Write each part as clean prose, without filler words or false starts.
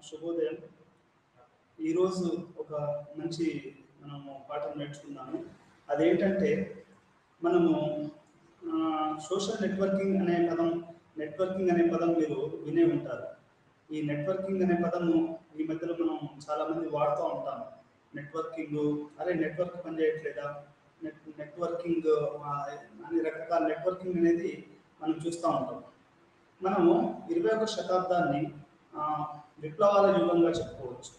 శుభోదయం. ఈరోజు ఒక మంచి మనము పాఠం నేర్చుకున్నాము. అదేంటంటే మనము సోషల్ నెట్వర్కింగ్ అనే పదం మీరు వినే ఉంటారు. ఈ నెట్వర్కింగ్ అనే పదము ఈ మధ్యలో మనం చాలామంది వాడుతూ ఉంటాం. నెట్వర్క్ పని చేయట్లేదా, నెట్వర్కింగ్ అన్ని రకరకాల నెట్వర్కింగ్ అనేది మనం చూస్తూ ఉంటాం. మనము 21వ శతాబ్దాన్ని విప్లవాల యుగంగా చెప్పుకోవచ్చు.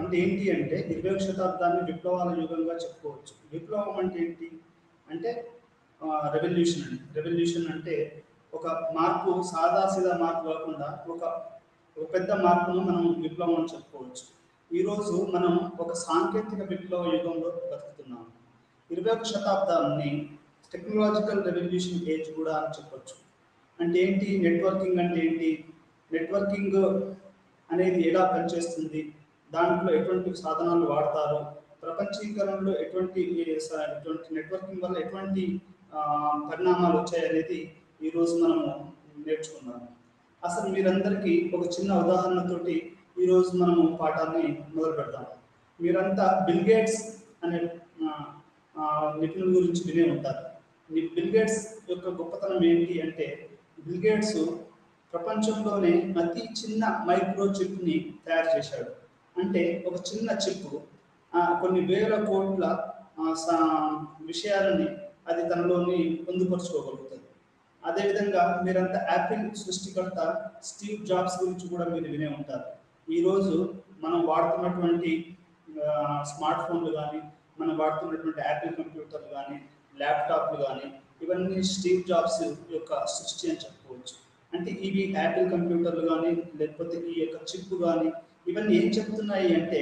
అంటే ఏంటి అంటే 21వ శతాబ్దాన్ని విప్లవాల యుగంగా చెప్పుకోవచ్చు. విప్లవం అంటే ఏంటి అంటే రెవల్యూషన్ అంటే ఒక మార్పు, సాదాసీదా మార్పు కాకుండా ఒక పెద్ద మార్పును మనం విప్లవం అని చెప్పుకోవచ్చు. ఈరోజు మనం ఒక సాంకేతిక విప్లవ యుగంలో బతుకుతున్నాము. 21వ శతాబ్దాన్ని టెక్నాలజికల్ రెవల్యూషన్ ఏజ్ కూడా అని చెప్పొచ్చు. అంటే ఏంటి నెట్వర్కింగ్ అంటే ఏంటి, నెట్వర్కింగ్ అనేది ఎలా పనిచేస్తుంది, దాంట్లో ఎటువంటి సాధనాలు వాడతారు, ప్రపంచీకరణలో ఎటువంటి నెట్వర్కింగ్ వల్ల ఎటువంటి పరిణామాలు వచ్చాయనేది ఈరోజు మనము నేర్చుకున్నాము. అసలు మీరందరికీ ఒక చిన్న ఉదాహరణతోటి ఈరోజు మనము పాఠాన్ని మొదలు పెడతాము. మీరంతా బిల్ గేట్స్ అనే నిపుణుల గురించి వినే ఉంటారు. బిల్ గేట్స్ యొక్క గొప్పతనం ఏంటి అంటే, బిల్ గేట్స్ ప్రపంచంలోనే అతి చిన్న మైక్రో చిప్ని తయారు చేశాడు. అంటే ఒక చిన్న చిప్ కొన్ని వేల కోట్ల విషయాలని అది తనలోని పొందుపరుచుకోగలుగుతుంది. అదేవిధంగా మీరంతా యాపిల్ సృష్టికర్త స్టీవ్ జాబ్స్ గురించి కూడా మీరు వినే ఉంటారు. ఈరోజు మనం వాడుతున్నటువంటి స్మార్ట్ ఫోన్లు కానీ, మనం వాడుతున్నటువంటి యాపిల్ కంప్యూటర్లు కానీ, ల్యాప్టాప్లు కానీ, ఇవన్నీ స్టీవ్ జాబ్స్ యొక్క సృష్టి అని చెప్పుకోవచ్చు. అంటే ఇవి యాపిల్ కంప్యూటర్లు కానీ, లేకపోతే ఈ యొక్క చిప్ కానీ, ఇవన్నీ ఏం చెప్తున్నాయి అంటే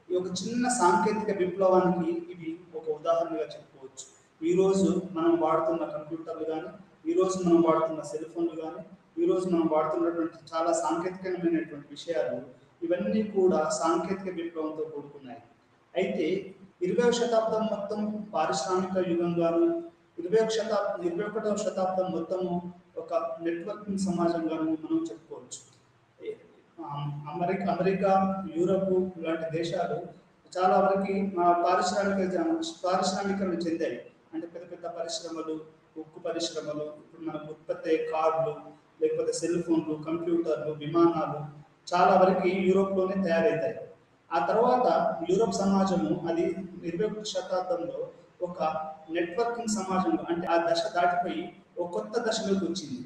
ఈ ఒక చిన్న సాంకేతిక విప్లవానికి ఇవి ఒక ఉదాహరణగా చెప్పుకోవచ్చు. ఈరోజు మనం వాడుతున్న కంప్యూటర్లు కానీ, ఈరోజు మనం వాడుతున్న సెల్ ఫోన్లు కానీ, ఈరోజు మనం వాడుతున్నటువంటి చాలా సాంకేతికమైనటువంటి విషయాలు, ఇవన్నీ కూడా సాంకేతిక విప్లవంతో కూడుకున్నాయి. అయితే 20వ శతాబ్దం మొత్తం పారిశ్రామిక యుగంగాను, 21వ శతాబ్దం మొత్తము ఒక నెట్వర్కింగ్ సమాజంగాను మనం చెప్పుకోవచ్చు. అమెరికా, యూరప్ లాంటి దేశాలు చాలా వరకు పారిశ్రామికరణ చెందాయి. అంటే పెద్ద పెద్ద పరిశ్రమలు, ఉక్కు పరిశ్రమలు, ఇప్పుడు మనకు ఉత్పత్తి కార్లు, లేకపోతే సెల్ ఫోన్లు, కంప్యూటర్లు, విమానాలు చాలా వరకు యూరోప్లోనే తయారవుతాయి. ఆ తర్వాత యూరోప్ సమాజము అది 21వ శతాబ్దంలో ఒక నెట్వర్కింగ్ సమాజంలో, అంటే ఆ దశ దాటిపోయి ఒక కొత్త దశలోకి వచ్చింది.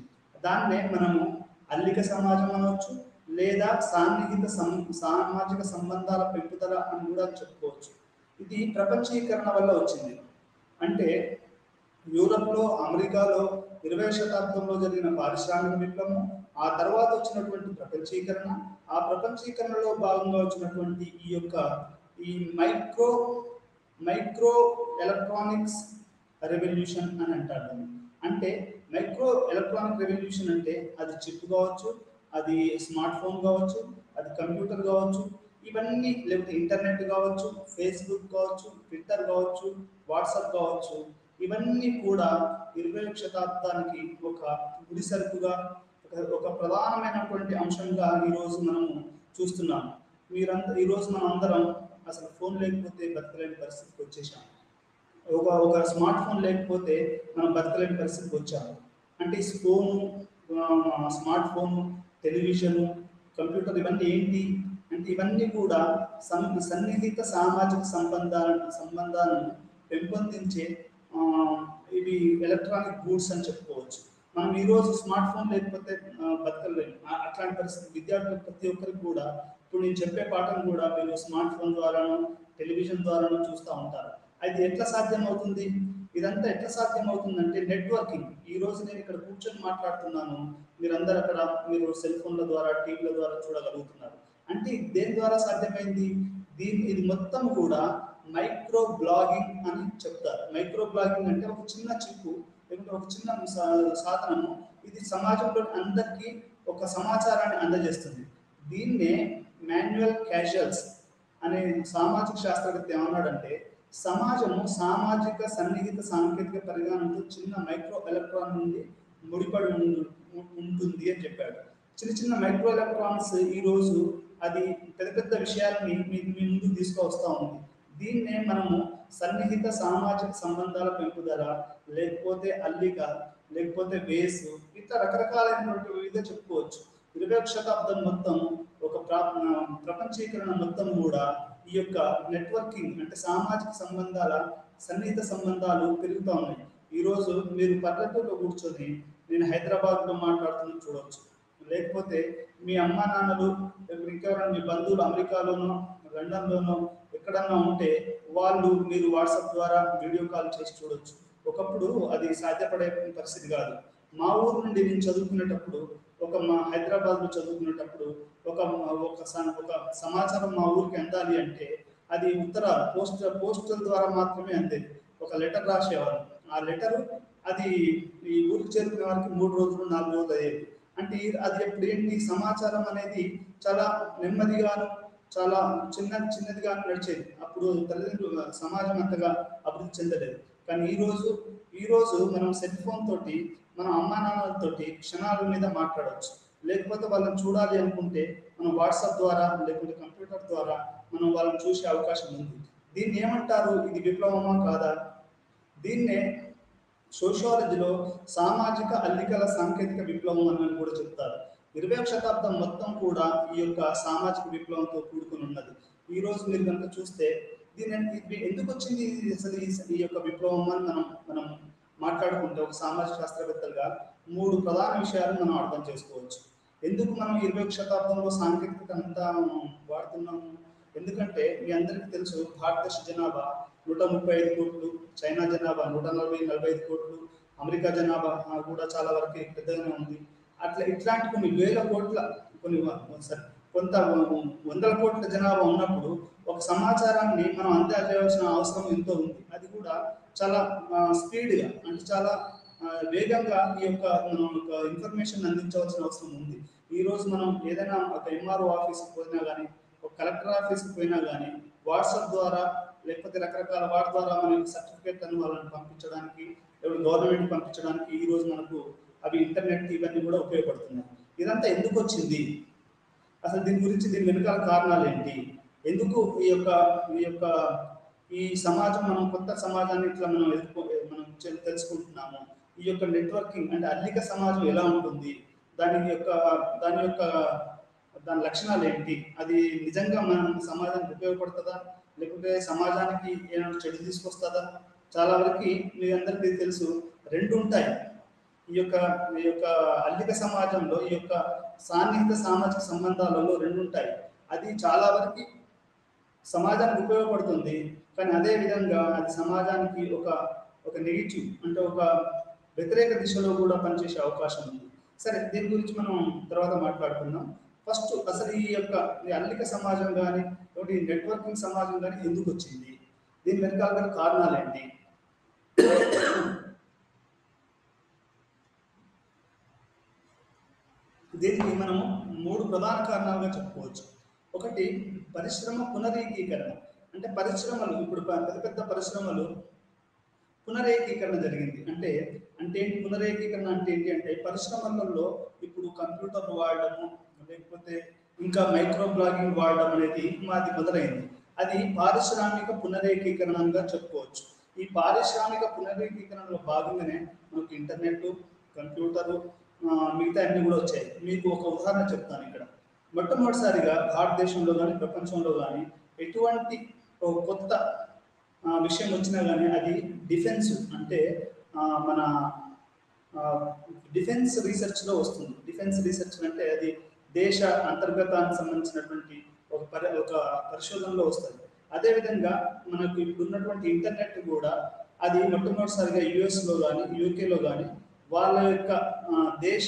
దాన్నే మనము అల్లిక సమాజం అనవచ్చు, లేదా సామాజిక సంబంధాల పెంపుదల అని కూడా చెప్పుకోవచ్చు. ఇది ప్రపంచీకరణ వల్ల వచ్చింది. అంటే యూరప్లో, అమెరికాలో 20వ శతాబ్దంలో జరిగిన పారిశ్రామిక విప్లవం, ఆ తర్వాత వచ్చినటువంటి ప్రపంచీకరణ, ఆ ప్రపంచీకరణలో భాగంగా వచ్చినటువంటి ఈ మైక్రో ఎలక్ట్రానిక్స్ రెవల్యూషన్ అని అంటారు. అంటే మైక్రో ఎలక్ట్రానిక్ రెవల్యూషన్ అంటే అది చిప్ కావచ్చు, అది స్మార్ట్ ఫోన్ కావచ్చు, అది కంప్యూటర్ కావచ్చు, ఇవన్నీ, లేకపోతే ఇంటర్నెట్ కావచ్చు, ఫేస్బుక్ కావచ్చు, ట్విట్టర్ కావచ్చు, వాట్సాప్ కావచ్చు, ఇవన్నీ కూడా 20వ శతాబ్దానికి ఒక గుడి సరుకుగా, ఒక ప్రధానమైనటువంటి అంశంగా ఈరోజు మనము చూస్తున్నాము. ఈరోజు మనం అందరం అసలు ఫోన్ లేకపోతే బతకలేని పరిస్థితికి వచ్చేసాము. ఒక స్మార్ట్ ఫోన్ లేకపోతే మనం బతకలేని పరిస్థితికి వచ్చాము. అంటే ఈ స్మార్ట్ ఫోను, టెలివిజను, కంప్యూటర్ ఇవన్నీ ఏంటి అంటే ఇవన్నీ కూడా సన్నిహిత సామాజిక సంబంధాలను పెంపొందించే ఇవి ఎలక్ట్రానిక్ గూడ్స్ అని చెప్పుకోవచ్చు. మనం ఈరోజు స్మార్ట్ ఫోన్ లేకపోతే బతకలేము. అట్లాంటి పరిస్థితి విద్యార్థులు ప్రతి ఒక్కరికి కూడా ఇప్పుడు నేను చెప్పే పాఠం కూడా మీరు స్మార్ట్ ఫోన్ ద్వారాను, టెలివిజన్ ద్వారాను చూస్తూ ఉంటారు. అది ఎట్లా సాధ్యం అవుతుంది? ఇదంతా ఎట్లా సాధ్యం అవుతుందంటే నెట్వర్కింగ్. ఈ రోజు నేను ఇక్కడ కూర్చొని మాట్లాడుతున్నాను, మీరందరూ అక్కడ మీరు సెల్ ఫోన్ల ద్వారా, టీవీల ద్వారా చూడగలుగుతున్నారు. అంటే దేని ద్వారా సాధ్యమైంది? ఇది మొత్తం కూడా మైక్రో బ్లాగింగ్ అని చెప్తారు. మైక్రో బ్లాగింగ్ అంటే ఒక చిన్న చిప్పు, లేకపోతే ఒక చిన్న సాధనము, ఇది సమాజంలో అందరికీ ఒక సమాచారాన్ని అందజేస్తుంది. దీన్నే మాన్యువల్ క్యాజువల్స్ అనే సామాజిక శాస్త్రవేత్త ఏమన్నాడంటే, సమాజము సామాజిక సన్నిహిత సాంకేతిక పరిజ్ఞానంతో చిన్న మైక్రో ఎలక్ట్రాన్ నుండి ముడిపడి ఉంటుంది అని చెప్పాడు. చిన్న చిన్న మైక్రో ఎలక్ట్రాన్స్ ఈరోజు అది పెద్ద పెద్ద విషయాలని మీ ముందుకు తీసుకువస్తూ ఉంది. దీన్నే మనము సన్నిహిత సామాజిక సంబంధాల పెంపుదల, లేకపోతే అల్లిక, లేకపోతే వేసు, ఇట్లా రకరకాలైనటువంటి వివిధ చెప్పుకోవచ్చు. 21వ శతాబ్దం మొత్తం ఒక ప్రపంచీకరణ మొత్తం కూడా ఈ యొక్క నెట్వర్కింగ్ అంటే సామాజిక సంబంధాల సన్నిహిత సంబంధాలు పెరుగుతూ ఉన్నాయి. ఈరోజు మీరు పల్లెటూరులో కూర్చొని నేను హైదరాబాద్లో మాట్లాడుతున్న చూడవచ్చు, లేకపోతే మీ అమ్మా నాన్నలు ఇంకెవరైనా మీ బంధువులు అమెరికాలోనో లండన్లోనో ఎక్కడన్నా ఉంటే వాళ్ళు మీరు వాట్సాప్ ద్వారా వీడియో కాల్ చేసి చూడొచ్చు. ఒకప్పుడు అది సాధ్యపడే పరిస్థితి కాదు. మా ఊరు నుండి నేను చదువుకునేటప్పుడు మా హైదరాబాద్లో చదువుకునేటప్పుడు ఒక ఒక సమాచారం మా ఊరికి అందాలి అంటే అది పోస్టల్ ద్వారా మాత్రమే అందేది. ఒక లెటర్ రాసేవారు, ఆ లెటర్ అది ఈ ఊరికి చేరుకునే వారికి 3 రోజులు 4 రోజులు అయ్యేది. అంటే అది ఎప్పుడు ఏంటి సమాచారం అనేది చాలా నెమ్మదిగాను చాలా చిన్నదిగా నడిచేది. అప్పుడు తల్లిదండ్రులు సమాజం అంతగా అభివృద్ధి చెందలేదు. కానీ ఈరోజు మనం సెల్ ఫోన్ తోటి మన అమ్మా నాన్నలతోటి క్షణాల మీద మాట్లాడవచ్చు. లేకపోతే వాళ్ళని చూడాలి అనుకుంటే మనం వాట్సాప్ ద్వారా లేకపోతే కంప్యూటర్ ద్వారా మనం వాళ్ళని చూసే అవకాశం ఉంది. దీన్ని ఏమంటారు? ఇది విప్లవమా కాదా? దీన్నే సోషియాలజీలో సామాజిక అల్లికల సాంకేతిక విప్లవం అని కూడా చెప్తారు. 20వ శతాబ్దం మొత్తం కూడా ఈ యొక్క సామాజిక విప్లవంతో కూడుకుని ఉన్నది. ఈ రోజు మీరు కనుక చూస్తే ఇది ఎందుకు వచ్చింది అసలు ఈ యొక్క విప్లవం అని మనం మాట్లాడుకుంటే ఒక సామాజిక శాస్త్రవేత్తలుగా 3 ప్రధాన విషయాలు మనం అర్థం చేసుకోవచ్చు. ఎందుకు మనం 20వ శతాబ్దంలో సాంకేతికత అంతా వాడుతున్నాము? ఎందుకంటే మీ అందరికీ తెలుసు, భారతదేశ జనాభా 135 కోట్లు, చైనా జనాభా 145 కోట్లు, అమెరికా జనాభా కూడా చాలా వరకు పెద్దగానే ఉంది. ఇట్లాంటి కొన్ని వేల కోట్ల కొంత వందల కోట్ల జనాభా ఉన్నప్పుడు ఒక సమాచారాన్ని మనం అందజేయాల్సిన అవసరం ఎంతో ఉంది. అది కూడా చాలా స్పీడ్గా అంటే చాలా వేగంగా మనం ఒక ఇన్ఫర్మేషన్ అందించవలసిన అవసరం ఉంది. ఈరోజు మనం ఏదైనా ఒక ఎంఆర్ఓ ఆఫీస్కి పోయినా కానీ, ఒక కలెక్టర్ ఆఫీస్కి పోయినా కానీ వాట్సాప్ ద్వారా లేకపోతే రకరకాల వాటి ద్వారా మనకి సర్టిఫికేట్ అని వాళ్ళని పంపించడానికి, గవర్నమెంట్ పంపించడానికి ఈరోజు మనకు అవి ఇంటర్నెట్ ఇవన్నీ కూడా ఉపయోగపడుతున్నాయి. ఇదంతా ఎందుకు వచ్చింది? అసలు దీని వెనుకాల కారణాలు ఏంటి? ఎందుకు ఈ సమాజం మనం కొత్త సమాజాన్ని ఇట్లా మనం తెలుసుకుంటున్నాము? ఈ యొక్క నెట్వర్కింగ్ అంటే అల్లిక సమాజం ఎలా ఉంటుంది? దాని లక్షణాలు ఏంటి? అది నిజంగా మన సమాజానికి ఉపయోగపడుతుందా, లేకపోతే సమాజానికి ఏమైనా చెడు తీసుకొస్తుందా? చాలా వరకు మీ అందరికీ తెలుసు, 2 ఉంటాయి. ఈ యొక్క అల్లిక సమాజంలో ఈ యొక్క సాన్నిహిత సామాజిక సంబంధాలలో 2 ఉంటాయి. అది చాలా వరకు సమాజానికి ఉపయోగపడుతుంది, కానీ అదే విధంగా అది సమాజానికి ఒక నెగిటివ్ అంటే ఒక వ్యతిరేక దిశలో కూడా పనిచేసే అవకాశం ఉంది. సరే, దీని గురించి మనం తర్వాత మాట్లాడుకుందాం. ఫస్ట్ అసలు ఈ అల్లిక సమాజం కానీ నెట్వర్కింగ్ సమాజం కానీ ఎందుకు వచ్చింది? దీని వెనకాల గల కారణాలు ఏంటి? దీనికి మనము 3 ప్రధాన కారణాలుగా చెప్పుకోవచ్చు. ఒకటి, పరిశ్రమ పునరేకీకరణ. అంటే పరిశ్రమలు ఇప్పుడు పెద్ద పెద్ద పరిశ్రమలు పునరేకీకరణ జరిగింది. అంటే ఏంటి పునరేకీకరణ అంటే ఏంటి అంటే పరిశ్రమలలో ఇప్పుడు కంప్యూటర్లు వాడడము, లేకపోతే ఇంకా మైక్రో బ్లాగింగ్ వాడడం అనేది మాది మొదలైంది. అది పారిశ్రామిక పునరేకీకరణగా చెప్పుకోవచ్చు. ఈ పారిశ్రామిక పునరేకీకరణలో భాగంగానే మనకు ఇంటర్నెట్, కంప్యూటరు, మిగతా అన్ని కూడా వచ్చాయి. మీకు ఒక ఉదాహరణ చెప్తాను. ఇక్కడ మొట్టమొదటిసారిగా భారతదేశంలో కానీ ప్రపంచంలో కానీ ఎటువంటి కొత్త విషయం వచ్చినా కానీ అది డిఫెన్స్ అంటే మన డిఫెన్స్ రీసెర్చ్లో వస్తుంది. డిఫెన్స్ రీసెర్చ్ అంటే అది దేశ అంతర్గతానికి సంబంధించినటువంటి ఒక పరిశోధనలో వస్తుంది. అదేవిధంగా మనకు ఇప్పుడు ఉన్నటువంటి ఇంటర్నెట్ కూడా అది మొట్టమొదటిసారిగా యుఎస్లో కానీ యూకేలో కానీ వాళ్ళ యొక్క దేశ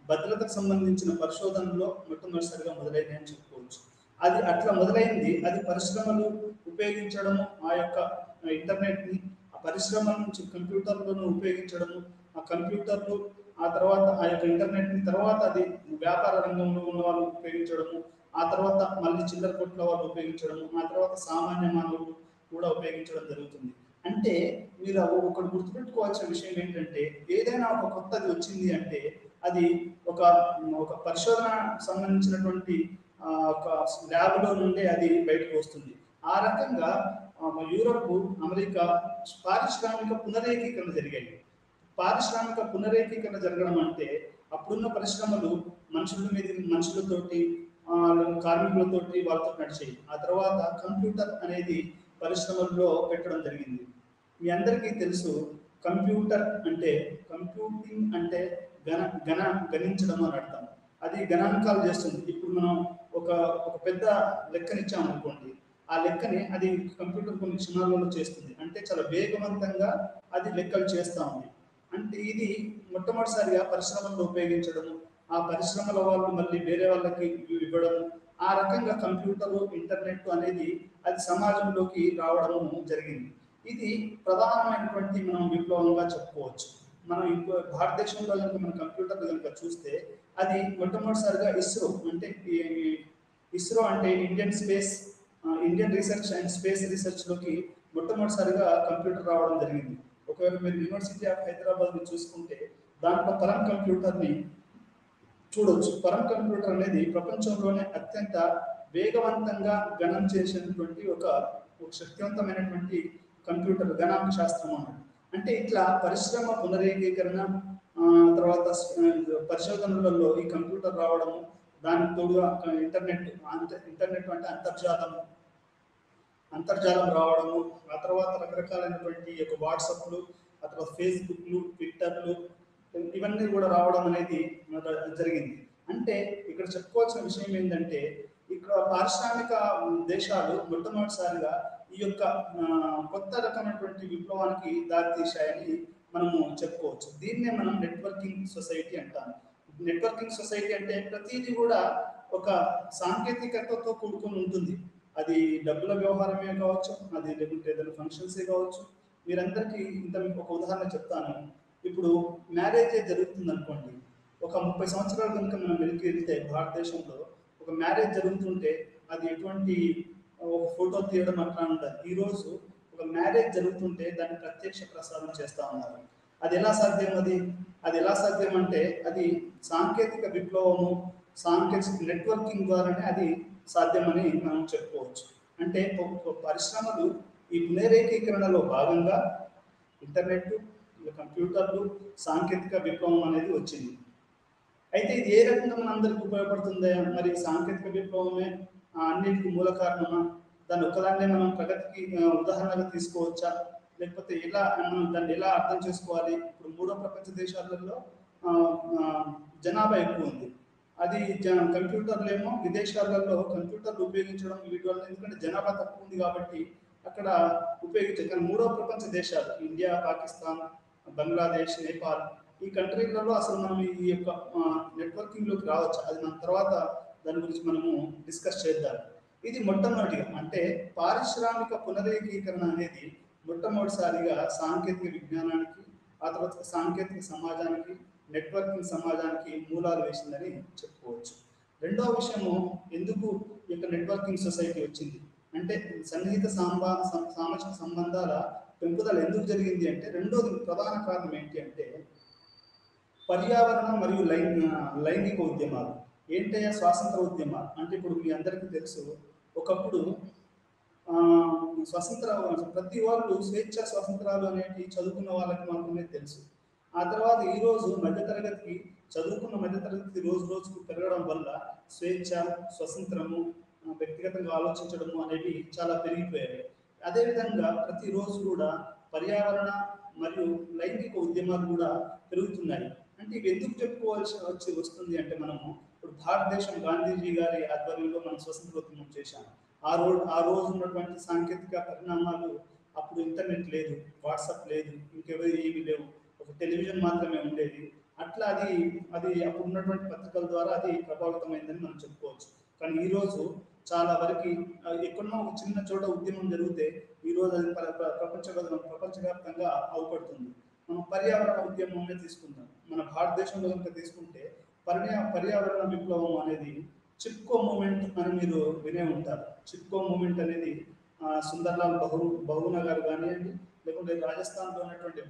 భద్రతకు సంబంధించిన పరిశోధనలో మొట్టమొదటిసారిగా మొదలైంది అని చెప్పుకోవచ్చు. అది అట్లా మొదలైంది. అది పరిశ్రమలు ఉపయోగించడము, ఆ యొక్క ఇంటర్నెట్ని ఆ పరిశ్రమల నుంచి కంప్యూటర్లను ఉపయోగించడము, ఆ కంప్యూటర్లు ఆ తర్వాత ఆ యొక్క ఇంటర్నెట్ని తర్వాత అది వ్యాపార రంగంలో ఉన్న వాళ్ళు ఉపయోగించడము, ఆ తర్వాత మళ్ళీ చిల్లర కొట్ల వాళ్ళు ఉపయోగించడము, ఆ తర్వాత సామాన్య మానవులు కూడా ఉపయోగించడం జరుగుతుంది. అంటే మీరు ఒకటి గుర్తుపెట్టుకోవాల్సిన విషయం ఏంటంటే ఏదైనా ఒక కొత్తది వచ్చింది అంటే అది ఒక పరిశోధన సంబంధించినటువంటి ఒక ల్యాబ్లో నుండి అది బయటకు వస్తుంది. ఆ రకంగా యూరప్, అమెరికా పారిశ్రామిక పునరేకీకరణ జరిగాయి. పారిశ్రామిక పునరేకీకరణ జరగడం అంటే అప్పుడున్న పరిశ్రమలు మనుషులతోటి, కార్మికులతోటి వాళ్ళతో నడిచాయి. ఆ తర్వాత కంప్యూటర్ అనేది పరిశ్రమల్లో పెట్టడం జరిగింది. మీ అందరికీ తెలుసు, కంప్యూటర్ అంటే, కంప్యూటింగ్ అంటే గణించడం అని అర్థం. అది గణాంకాలు చేస్తుంది. ఇప్పుడు మనం ఒక ఒక పెద్ద లెక్కనిచ్చామనుకోండి, ఆ లెక్కని అది కంప్యూటర్ కొన్ని క్షణాలలో చేస్తుంది. అంటే చాలా వేగవంతంగా అది లెక్కలు చేస్తూ ఉంది. అంటే ఇది మొట్టమొదటిసారిగా పరిశ్రమల్లో ఉపయోగించడము, ఆ పరిశ్రమల వాళ్ళు మళ్ళీ వేరే వాళ్ళకి ఇవ్వడము, ఆ రకంగా కంప్యూటరు, ఇంటర్నెట్ అనేది అది సమాజంలోకి రావడము జరిగింది. ఇది ప్రధానమైనటువంటి మనం విప్లవంగా చెప్పుకోవచ్చు. మనం ఇంకో భారతదేశంలో కనుక మన కంప్యూటర్ కనుక చూస్తే, అది మొట్టమొదటిసారిగా ఇస్రో అంటే ఇండియన్ రీసెర్చ్ అండ్ స్పేస్ రీసెర్చ్లోకి మొట్టమొదటిసారిగా కంప్యూటర్ రావడం జరిగింది. ఒకవేళ మీరు యూనివర్సిటీ ఆఫ్ హైదరాబాద్ని చూసుకుంటే, దాంట్లో పరం కంప్యూటర్ని చూడొచ్చు. పరం కంప్యూటర్ అనేది ప్రపంచంలోనే అత్యంత వేగవంతంగా గణన చేసినటువంటి ఒక శక్తివంతమైనటువంటి కంప్యూటర్, గణాంక శాస్త్రం అన్నమాట. అంటే ఇట్లా పరిశ్రమ పునరేకీకరణ, తర్వాత పరిశోధనలలో ఈ కంప్యూటర్ రావడము, దానికి తోడుగా ఇంటర్నెట్ అంటే అంతర్జాలం రావడము, ఆ తర్వాత రకరకాలైనటువంటి యొక్క వాట్సాప్లు, ఆ తర్వాత ఫేస్బుక్లు, ట్విట్టర్లు, ఇవన్నీ కూడా రావడం అనేది జరిగింది. అంటే ఇక్కడ చెప్పుకోవాల్సిన విషయం ఏంటంటే, ఇక్కడ పారిశ్రామిక దేశాలు మొట్టమొదటిసారిగా ఈ యొక్క కొత్త రకమైనటువంటి విప్లవానికి దారితీశాయని మనము చెప్పుకోవచ్చు. దీన్నే మనం నెట్వర్కింగ్ సొసైటీ అంటాము. నెట్వర్కింగ్ సొసైటీ అంటే ప్రతిదీ కూడా ఒక సాంకేతికతతో కూడుకొని ఉంటుంది. అది డబ్బుల వ్యవహారమే కావచ్చు, అది లేకుంటే ఏదైనా ఫంక్షన్సే కావచ్చు. మీరందరికీ మీకు ఒక ఉదాహరణ చెప్తాను. ఇప్పుడు మ్యారేజే జరుగుతుంది అనుకోండి. ఒక 30 సంవత్సరాల కనుక మనం వెనక్కి వెళ్తే భారతదేశంలో ఒక మ్యారేజ్ జరుగుతుంటే అది ఎటువంటి ఒక ఫోటో తీయడం అట్లా ఉంటుంది. ఈరోజు ఒక మ్యారేజ్ జరుగుతుంటే దాన్ని ప్రత్యక్ష ప్రసారం చేస్తూ ఉన్నారు. అది ఎలా సాధ్యం? అది ఎలా సాధ్యం అంటే అది సాంకేతిక విప్లవము, సాంకేతిక నెట్వర్కింగ్ ద్వారానే అది సాధ్యమని మనం చెప్పుకోవచ్చు. అంటే పరిశ్రమలు ఈ పునరేకీకరణలో భాగంగా ఇంటర్నెట్, కంప్యూటర్లు, సాంకేతిక విప్లవం అనేది వచ్చింది. అయితే ఇది ఏ రకంగా మన అందరికి ఉపయోగపడుతుందా? మరి సాంకేతిక విప్లవమే అన్నింటికి మూల కారణమా? దాన్ని ఒక్కదాన్నే మనం ప్రగతికి ఉదాహరణగా తీసుకోవచ్చా? లేకపోతే మనం దాన్ని ఎలా అర్థం చేసుకోవాలి? ఇప్పుడు మూడో ప్రపంచ దేశాలలో జనాభా ఎక్కువ ఉంది. అది కంప్యూటర్లు ఏమో విదేశాలలో కంప్యూటర్లు ఉపయోగించడం వీటి వల్ల, ఎందుకంటే జనాభా తక్కువ ఉంది కాబట్టి అక్కడ ఉపయోగించారు. కానీ మూడో ప్రపంచ దేశాలు ఇండియా, పాకిస్తాన్, బంగ్లాదేశ్, నేపాల్, ఈ కంట్రీలలో అసలు మనం ఈ యొక్క నెట్వర్కింగ్లోకి రావచ్చు. అది మన తర్వాత దాని గురించి మనము డిస్కస్ చేద్దాం. ఇది మొట్టమొదటిగా అంటే పారిశ్రామిక పునరేకీకరణ అనేది మొట్టమొదటిసారిగా సాంకేతిక విజ్ఞానానికి, ఆ తర్వాత సాంకేతిక సమాజానికి, నెట్వర్కింగ్ సమాజానికి మూలాలు వేసిందని చెప్పుకోవచ్చు. రెండవ విషయము, ఎందుకు ఈ యొక్క నెట్వర్కింగ్ సొసైటీ వచ్చింది అంటే సన్నిహిత సామాజిక సంబంధాల పెంపుదల ఎందుకు జరిగింది అంటే, రెండోది ప్రధాన కారణం ఏంటి అంటే పర్యావరణ మరియు లైంగిక ఉద్యమాలు. ఏంటయ్యా స్వాతంత్ర ఉద్యమాలు అంటే? ఇప్పుడు మీ అందరికీ తెలుసు, ఒకప్పుడు స్వతంత్ర ప్రతి వాళ్ళు స్వేచ్ఛ స్వాతంత్రాలు అనేవి చదువుకున్న వాళ్ళకి మాత్రమే తెలుసు. ఆ తర్వాత ఈరోజు చదువుకున్న మధ్యతరగతి రోజు రోజుకు పెరగడం వల్ల స్వేచ్ఛ, స్వతంత్రము, వ్యక్తిగతంగా ఆలోచించడము అనేవి చాలా పెరిగిపోయాయి. అదేవిధంగా ప్రతిరోజు కూడా పర్యావరణ మరియు లైంగిక ఉద్యమాలు కూడా పెరుగుతున్నాయి. అంటే ఇవి ఎందుకు చెప్పుకోవాల్సి వస్తుంది అంటే, మనము ఇప్పుడు భారతదేశం గాంధీజీ గారి ఆధ్వర్యంలో మనం స్వతంత్రోద్యమం చేశాము. ఆ రోజు ఉన్నటువంటి సాంకేతిక పరిణామాలు, అప్పుడు ఇంటర్నెట్ లేదు, వాట్సాప్ లేదు, ఏమీ లేవు, ఒక టెలివిజన్ మాత్రమే ఉండేది. అట్లా అది అప్పుడు ఉన్నటువంటి పత్రికల ద్వారా అది ప్రభావితమైందని మనం చెప్పుకోవచ్చు. కానీ ఈరోజు చాలా వరకు ఎక్కడో ఒక చిన్న చోట ఉద్యమం జరిగితే ఈరోజు అది ప్రపంచవ్యాప్తంగా అవుపడుతుంది. మనం పర్యావరణ ఉద్యమం తీసుకుందాం. మన భారతదేశంలో కనుక తీసుకుంటే పర్యావరణ విప్లవం అనేది చిప్కో మూమెంట్ అని మీరు వినే ఉంటారు. చిప్కో మూమెంట్ అనేది సుందర్లాల్ బహుగుణ గారు కానివ్వండి, లేకుంటే రాజస్థాన్లో ఉన్నటువంటి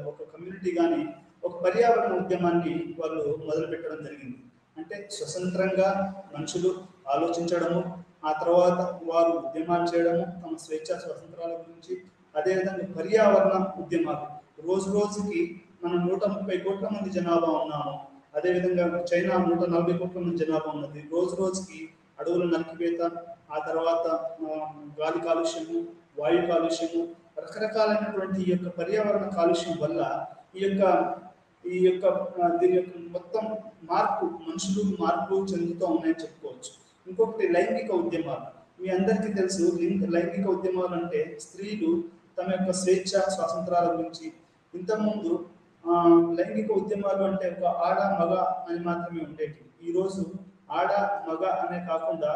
ఒక కమ్యూనిటీ కానీ ఒక పర్యావరణ ఉద్యమాన్ని వాళ్ళు మొదలుపెట్టడం జరిగింది. అంటే అంటే స్వతంత్రంగా మనుషులు ఆలోచించడము, ఆ తర్వాత వారు ఉద్యమాలు చేయడము తమ స్వేచ్ఛ స్వతంత్రాల గురించి. అదేవిధంగా పర్యావరణ ఉద్యమాలు. రోజు రోజుకి మనం 130 కోట్ల మంది జనాభా ఉన్నాము. అదేవిధంగా చైనా 140 కోట్ల మంది జనాభా ఉన్నది. రోజు రోజుకి అడవుల నరికివేత, ఆ తర్వాత గాలి కాలుష్యము, వాయు కాలుష్యము, రకరకాలైనటువంటి ఈ యొక్క పర్యావరణ కాలుష్యం వల్ల ఈ యొక్క దీని యొక్క మొత్తం మనుషులు మార్పు చెందుతూ ఉన్నాయని చెప్పుకోవచ్చు. ఇంకొకటి లైంగిక ఉద్యమాలు. మీ అందరికీ తెలుసు, లైంగిక ఉద్యమాలు అంటే స్త్రీలు తమ యొక్క స్వేచ్ఛ స్వాతంత్రాల గురించి. ఇంతకుముందు లైంగిక ఉద్యమాలు అంటే ఒక ఆడ మగ అని మాత్రమే ఉండేవి. ఈరోజు ఆడ మగ అనే కాకుండా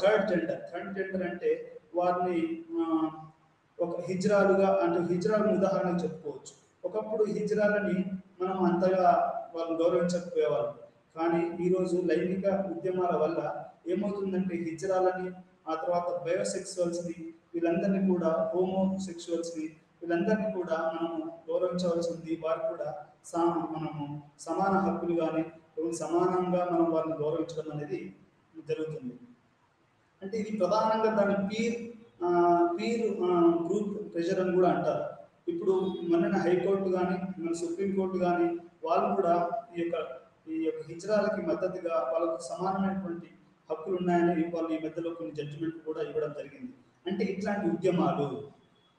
థర్డ్ జెండర్ అంటే వారిని ఒక హిజ్రాలుగా, అంటే హిజ్రాలను ఉదాహరణకు చెప్పుకోవచ్చు. ఒకప్పుడు హిజ్రాలని మనం అంతగా వాళ్ళు గౌరవించకపోయేవాళ్ళు. కానీ ఈరోజు లైంగిక ఉద్యమాల వల్ల ఏమవుతుందంటే హిజ్రాలని, ఆ తర్వాత బయోసెక్సువల్స్ని, వీళ్ళందరినీ కూడా హోమోసెక్షువల్స్ని, వీళ్ళందరినీ కూడా మనము గౌరవించవలసి ఉంది. వారు కూడా మనము సమాన హక్కులు కానీ సమానంగా మనం వారిని గౌరవించడం అనేది జరుగుతుంది. అంటే ఇది ప్రధానంగా దాన్ని పీర్ గ్రూప్ ప్రెషర్ అని కూడా అంటారు. ఇప్పుడు మొన్న హైకోర్టు కానీ మన సుప్రీంకోర్టు కానీ వాళ్ళు కూడా ఈ యొక్క హిజ్రాలకి మద్దతుగా వాళ్ళకు సమానమైనటువంటి హక్కులు ఉన్నాయని వాళ్ళు ఈ మధ్యలో కొన్ని జడ్జిమెంట్ కూడా ఇవ్వడం జరిగింది. అంటే ఇట్లాంటి ఉద్యమాలు,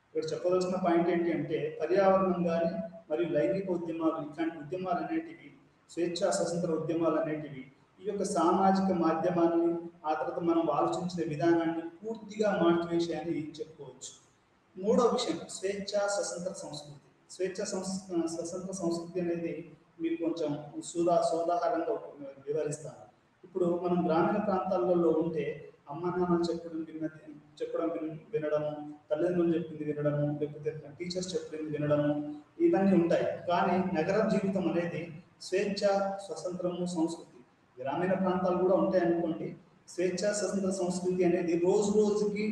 ఇక్కడ చెప్పవలసిన పాయింట్ ఏంటి అంటే పర్యావరణం కానీ మరియు లైంగిక ఉద్యమాలు, ఇట్లాంటి ఉద్యమాలు అనేటివి, స్వేచ్ఛా స్వతంత్ర ఉద్యమాలు అనేటివి ఈ యొక్క సామాజిక మాధ్యమాన్ని, ఆ తర్వాత మనం ఆలోచించిన విధానాన్ని పూర్తిగా మార్చివేశాయని చెప్పుకోవచ్చు. మూడో విషయం స్వేచ్ఛా స్వతంత్ర సంస్కృతి. స్వతంత్ర సంస్కృతి అనేది మీకు కొంచెం సోదాహరంగా వివరిస్తాను. ఇప్పుడు మనం గ్రామీణ ప్రాంతాలలో ఉంటే అమ్మ నాన్న చెప్పడం వినడము, తల్లిదండ్రులు చెప్పింది వినడము, లేకపోతే టీచర్స్ చెప్పింది వినడము, ఇవన్నీ ఉంటాయి. కానీ నగర జీవితం అనేది స్వేచ్ఛ స్వతంత్రము సంస్కృతి. గ్రామీణ ప్రాంతాలు కూడా ఉంటాయి అనుకోండి. స్వేచ్ఛ స్వతంత్ర సంస్కృతి అనేది రోజు రోజుకి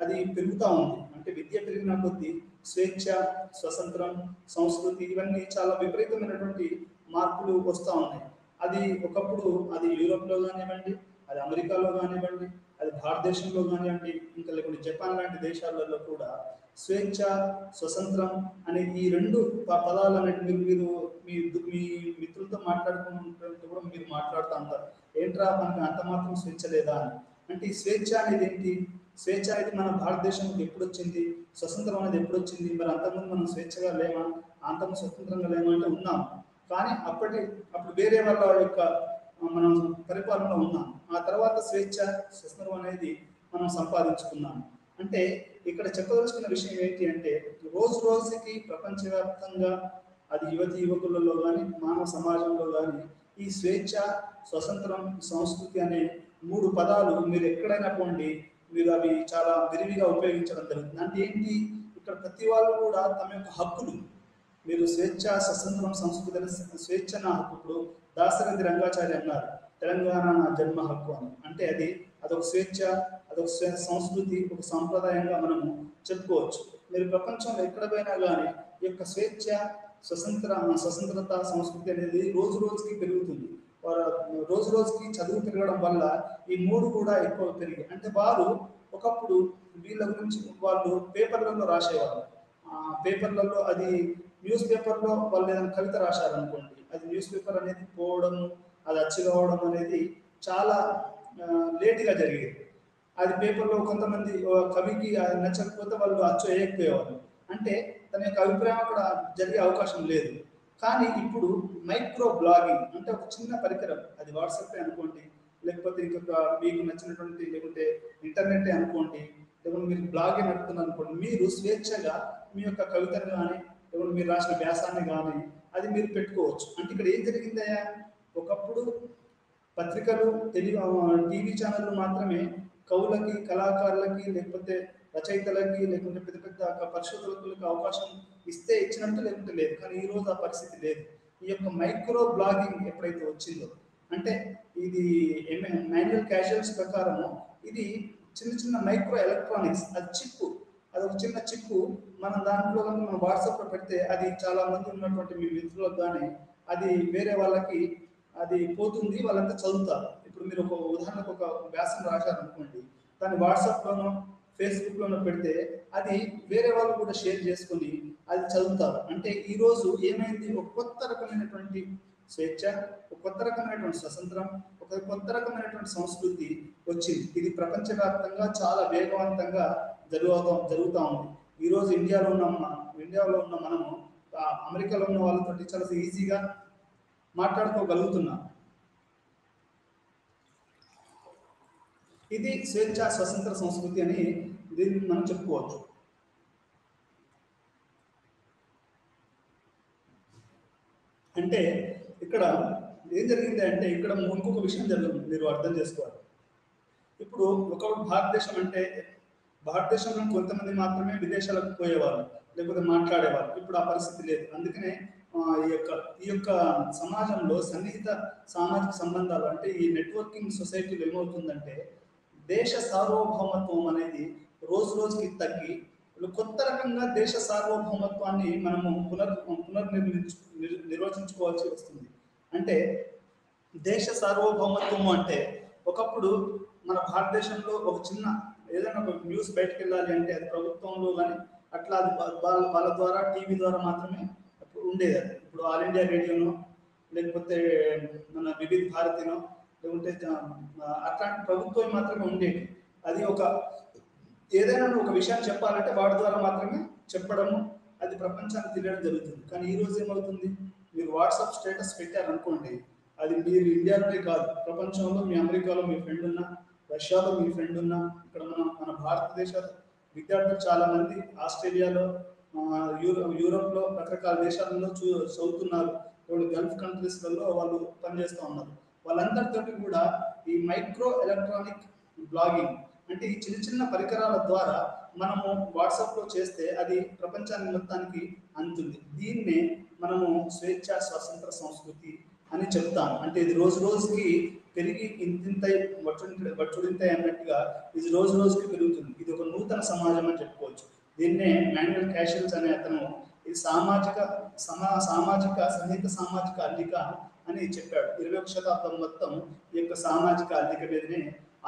అది పెరుగుతూ ఉంది. అంటే విద్య పెరిగిన కొద్దీ స్వేచ్ఛ స్వతంత్రం సంస్కృతి ఇవన్నీ చాలా విపరీతమైనటువంటి మార్పులు వస్తూ ఉన్నాయి. అది ఒకప్పుడు అది యూరోప్లో కానివ్వండి, అది అమెరికాలో కానివ్వండి, అది భారతదేశంలో కానివ్వండి, ఇంకా లేకుంటే జపాన్ లాంటి దేశాలలో కూడా స్వేచ్ఛ స్వతంత్రం అనే ఈ రెండు పదాలు అనేవి మీరు మీ మిత్రులతో మాట్లాడుకుంటుంటే కూడా మీరు మాట్లాడుతూ ఉంటారు, ఏంట్రా మనకి అంత మాత్రం స్వేచ్ఛ లేదా అని. అంటే ఈ స్వేచ్ఛ అనేది ఏంటి? స్వేచ్ఛ అనేది మన భారతదేశంకి ఎప్పుడు వచ్చింది? స్వతంత్రం అనేది ఎప్పుడు వచ్చింది? మరి అంతకుముందు మనం స్వేచ్ఛగా లేమా, అంతకుముందు స్వతంత్రంగా లేమా అంటే ఉన్నాం. కానీ అప్పుడు వేరే వాళ్ళ యొక్క మనం పరిపాలనలో ఉన్నాం. ఆ తర్వాత స్వేచ్ఛ స్వతంత్రం అనేది మనం సంపాదించుకున్నాం. అంటే ఇక్కడ చెప్పదలుచుకున్న విషయం ఏంటి అంటే రోజు రోజుకి ప్రపంచవ్యాప్తంగా అది యువతి యువకులలో కానీ మానవ సమాజంలో కానీ ఈ స్వేచ్ఛ స్వతంత్రం సంస్కృతి అనే మూడు పదాలు మీరు ఎక్కడైనా పోండి, మీరు అవి చాలా విరివిగా ఉపయోగించడం జరుగుతుంది. అంటే ఏంటి, ఇక్కడ ప్రతి వాళ్ళు కూడా తమ యొక్క హక్కులు, మీరు స్వేచ్ఛ స్వతంత్రం సంస్కృతి స్వేచ్ఛ నా హక్కు. ఇప్పుడు దాశరథి రంగాచార్య అన్నారు తెలంగాణ నా జన్మ హక్కు అని. అంటే అదొక స్వేచ్ఛ, అదొక సంస్కృతి, ఒక సాంప్రదాయంగా మనము చెప్పుకోవచ్చు. మీరు ప్రపంచంలో ఎక్కడ పోయినా కానీ ఈ యొక్క స్వేచ్ఛ స్వతంత్రత సంస్కృతి అనేది రోజు రోజుకి పెరుగుతుంది. రోజు రోజుకి చదువు పెరగడం వల్ల ఈ మూడు కూడా ఎక్కువ పెరిగి, అంటే వారు ఒకప్పుడు వీళ్ళ గురించి వాళ్ళు పేపర్లలో రాసేవారు. పేపర్లలో అది న్యూస్ పేపర్లో వాళ్ళు ఏదైనా కవిత రాశారనుకోండి, అది న్యూస్ పేపర్ అనేది పోవడం, అది అచ్చు కావడం అనేది చాలా లేటుగా జరిగేది. అది పేపర్లో కొంతమంది కవికి నచ్చకపోతే వాళ్ళు అచ్చు వేయకపోయేవాళ్ళు. అంటే తన యొక్క అభిప్రాయం అక్కడ జరిగే అవకాశం లేదు. కానీ ఇప్పుడు మైక్రో బ్లాగింగ్ అంటే ఒక చిన్న పరికరం, అది వాట్సాప్ అనుకోండి, లేకపోతే ఇంకొక మీకు నచ్చినటువంటి లేకుంటే ఇంటర్నెట్ అనుకోండి, లేకుంటే మీరు బ్లాగింగ్ నడుపుతున్నారు అనుకోండి, మీరు స్వేచ్ఛగా మీ యొక్క కవితను కానీ లేకుంటే మీరు రాసిన వ్యాసాన్ని కానీ అది మీరు పెట్టుకోవచ్చు. అంటే ఇక్కడ ఏం జరిగిందయ్యా, ఒకప్పుడు పత్రికలు టీవీ ఛానళ్ళు మాత్రమే కవులకి, కళాకారులకి, లేకపోతే రచయితలకి, లేకుంటే పెద్ద పెద్ద పరిశోధకులకు అవకాశం ఇస్తే ఇచ్చినట్టు, లేకుంటే లేదు. కానీ ఈరోజు ఆ పరిస్థితి లేదు. ఈ యొక్క మైక్రో బ్లాగింగ్ ఎప్పుడైతే వచ్చిందో, అంటే ఇది మాన్యువల్ క్యాజువల్స్ ప్రకారము ఇది చిన్న చిన్న మైక్రో ఎలక్ట్రానిక్స్, అది చిప్పు, అది ఒక చిన్న చిప్పు. మనం దాంట్లో కానీ మనం వాట్సాప్లో పెడితే అది చాలా మంది ఉన్నటువంటి మీ మిత్రులకు కానీ అది వేరే వాళ్ళకి అది పోతుంది, వాళ్ళంతా చదువుతారు. ఇప్పుడు మీరు ఒక ఉదాహరణకు ఒక వ్యాసం రాశారనుకోండి, దాన్ని వాట్సాప్లోనో ఫేస్బుక్లోనో పెడితే అది వేరే వాళ్ళు కూడా షేర్ చేసుకొని అది చదువుతారు. అంటే ఈరోజు ఏమైంది, ఒక కొత్త రకమైనటువంటి స్వేచ్ఛ, ఒక కొత్త రకమైనటువంటి స్వతంత్రం, ఒక కొత్త రకమైనటువంటి సంస్కృతి వచ్చింది. ఇది ప్రపంచవ్యాప్తంగా చాలా వేగవంతంగా జరుగుతూ ఉంది. ఈరోజు ఇండియాలో ఉన్న మనము అమెరికాలో ఉన్న వాళ్ళతో చాలా ఈజీగా మాట్లాడుకోగలుగుతున్నాం. ఇది స్వేచ్ఛ స్వతంత్ర సంస్కృతి అని దీన్ని మనం చెప్పుకోవచ్చు. అంటే ఇక్కడ ఏం జరిగింది అంటే, ఇక్కడ ఇంకొక విషయం జరిగింది, మీరు అర్థం చేసుకోవాలి. ఇప్పుడు ఒక భారతదేశంలో కొంతమంది మాత్రమే విదేశాలకు పోయేవాళ్ళు, లేకపోతే మాట్లాడేవాళ్ళు. ఇప్పుడు ఆ పరిస్థితి లేదు. అందుకనే ఈ యొక్క సమాజంలో సన్నిహిత సామాజిక సంబంధాలు, అంటే ఈ నెట్వర్కింగ్ సొసైటీలో ఏమవుతుందంటే, దేశ సార్వభౌమత్వం అనేది రోజు రోజుకి తగ్గి కొత్త రకంగా దేశ సార్వభౌమత్వాన్ని మనము నిర్వచించుకోవాల్సి వస్తుంది. అంటే దేశ సార్వభౌమత్వము అంటే, ఒకప్పుడు మన భారతదేశంలో ఒక చిన్న ఏదైనా ఒక న్యూస్ బయటకు వెళ్ళాలి అంటే అది ప్రభుత్వంలో కానీ అట్లా వాళ్ళ ద్వారా టీవీ ద్వారా మాత్రమే ఉండేది. అది ఇప్పుడు ఆల్ ఇండియా రేడియోనో, లేకపోతే మన వివిధ భారతినో, లేకుంటే అట్లాంటి ప్రభుత్వం మాత్రమే ఉండేది. అది ఏదైనా ఒక విషయాన్ని చెప్పాలంటే వాటి ద్వారా మాత్రమే చెప్పడము, అది ప్రపంచానికి తెలియడం జరుగుతుంది. కానీ ఈ రోజు ఏమవుతుంది, మీరు వాట్సాప్ స్టేటస్ పెట్టారనుకోండి, అది మీరు ఇండియాలోనే కాదు, ప్రపంచంలో మీ అమెరికాలో మీ ఫ్రెండ్ ఉన్నా, రష్యాలో మీ ఫ్రెండ్ ఉన్నా, ఇక్కడ మన భారతదేశ విద్యార్థులు చాలా మంది ఆస్ట్రేలియాలో, యూరోప్లో, రకరకాల దేశాలలో చదువుతున్నారు. వాళ్ళు గల్ఫ్ కంట్రీస్లలో వాళ్ళు పనిచేస్తూ ఉన్నారు. వాళ్ళందరితో కూడా ఈ మైక్రో ఎలక్ట్రానిక్ బ్లాగింగ్, అంటే ఈ చిన్న చిన్న పరికరాల ద్వారా మనము వాట్సాప్లో చేస్తే అది ప్రపంచానికి మొత్తానికి అందుతుంది. దీన్నే మనము స్వేచ్ఛ స్వతంత్ర సంస్కృతి అని చెప్తాము. అంటే ఇది రోజు రోజుకి పెరిగి ఇంతింతై వట్టుడింతై అన్నట్టుగా ఇది రోజు రోజుకి పెరుగుతుంది. ఇది ఒక నూతన సమాజం అని చెప్పుకోవచ్చు. దీన్నే మాన్యువల్ క్యాషియల్స్ అనే అతను ఇది సామాజిక సన్నిహిత సామాజిక అల్లిక అని చెప్పాడు. 21వ శతాబ్దం మొత్తం ఈ యొక్క సామాజిక అల్లిక మీదనే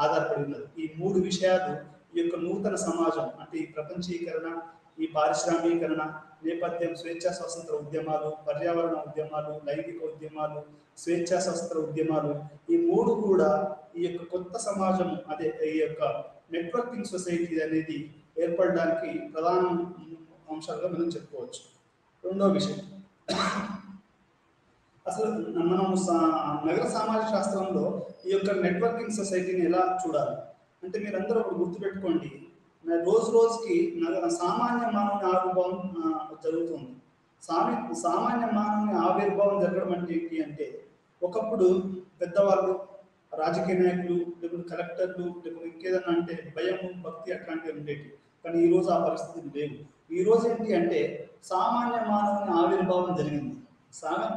ఆధారపడి ఉన్నది. ఈ మూడు విషయాలు ఈ యొక్క నూతన సమాజం, అంటే ఈ ప్రపంచీకరణ, ఈ పారిశ్రామీకరణ నేపథ్యం, స్వేచ్ఛా స్వతంత్ర ఉద్యమాలు, పర్యావరణ ఉద్యమాలు, లైంగిక ఉద్యమాలు, స్వేచ్ఛా స్వతంత్ర ఉద్యమాలు, ఈ మూడు కూడా ఈ యొక్క కొత్త సమాజం, అదే ఈ యొక్క నెట్వర్కింగ్ సొసైటీ అనేది ఏర్పడడానికి ప్రధాన అంశాలుగా మనం చెప్పుకోవచ్చు. రెండో విషయం, అసలు మనం నగర సమాజ శాస్త్రంలో ఈ యొక్క నెట్వర్కింగ్ సొసైటీని ఎలా చూడాలి అంటే, మీరందరూ ఒకటి గుర్తుపెట్టుకోండి, రోజు రోజుకి సామాన్య మానవుని ఆవిర్భావం జరుగుతుంది. సామాన్య మానవుని ఆవిర్భావం జరగడం అంటే ఏంటి అంటే, ఒకప్పుడు పెద్దవాళ్ళు, రాజకీయ నాయకులు, లేకపోతే కలెక్టర్లు, లేకపోతే ఇంకేదన్నా అంటే భయము, భక్తి అట్లాంటివి ఉండేవి. కానీ ఈరోజు ఆ పరిస్థితులు లేవు. ఈరోజు ఏంటి అంటే సామాన్య మానవుని ఆవిర్భావం జరిగింది.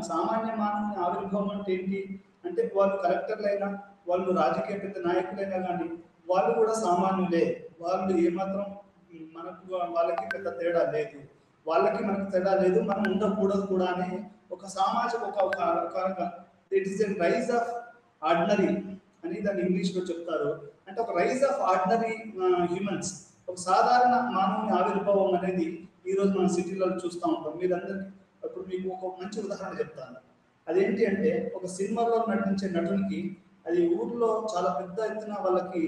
సామాన్య మానవుని ఆవిర్భావం అంటే ఏంటి అంటే, వాళ్ళు కలెక్టర్లైనా, వాళ్ళు రాజకీయ పెద్ద నాయకులైనా కానీ వాళ్ళు కూడా సామాన్యులే. వాళ్ళు ఏమాత్రం వాళ్ళకి పెద్ద తేడా లేదు, వాళ్ళకి మనకి తేడా లేదు, మనం ఉండకూడదు కూడా అని ఒక సామాజిక it is a rise of ordinary అని దాన్ని ఇంగ్లీష్లో చెప్తారు. అంటే ఒక రైజ్ ఆఫ్ ఆర్డినరీ హ్యూమన్స్, ఒక సాధారణ మానవుని ఆవిర్భావం అనేది ఈరోజు మనం సిటీలలో చూస్తూ ఉంటాం. మీరందరికీ ఇప్పుడు మీకు ఒక మంచి ఉదాహరణ చెప్తాను. అదేంటి అంటే, ఒక సినిమాలో నటించే నటునికి అది ఊర్లో చాలా పెద్ద ఎత్తున వాళ్ళకి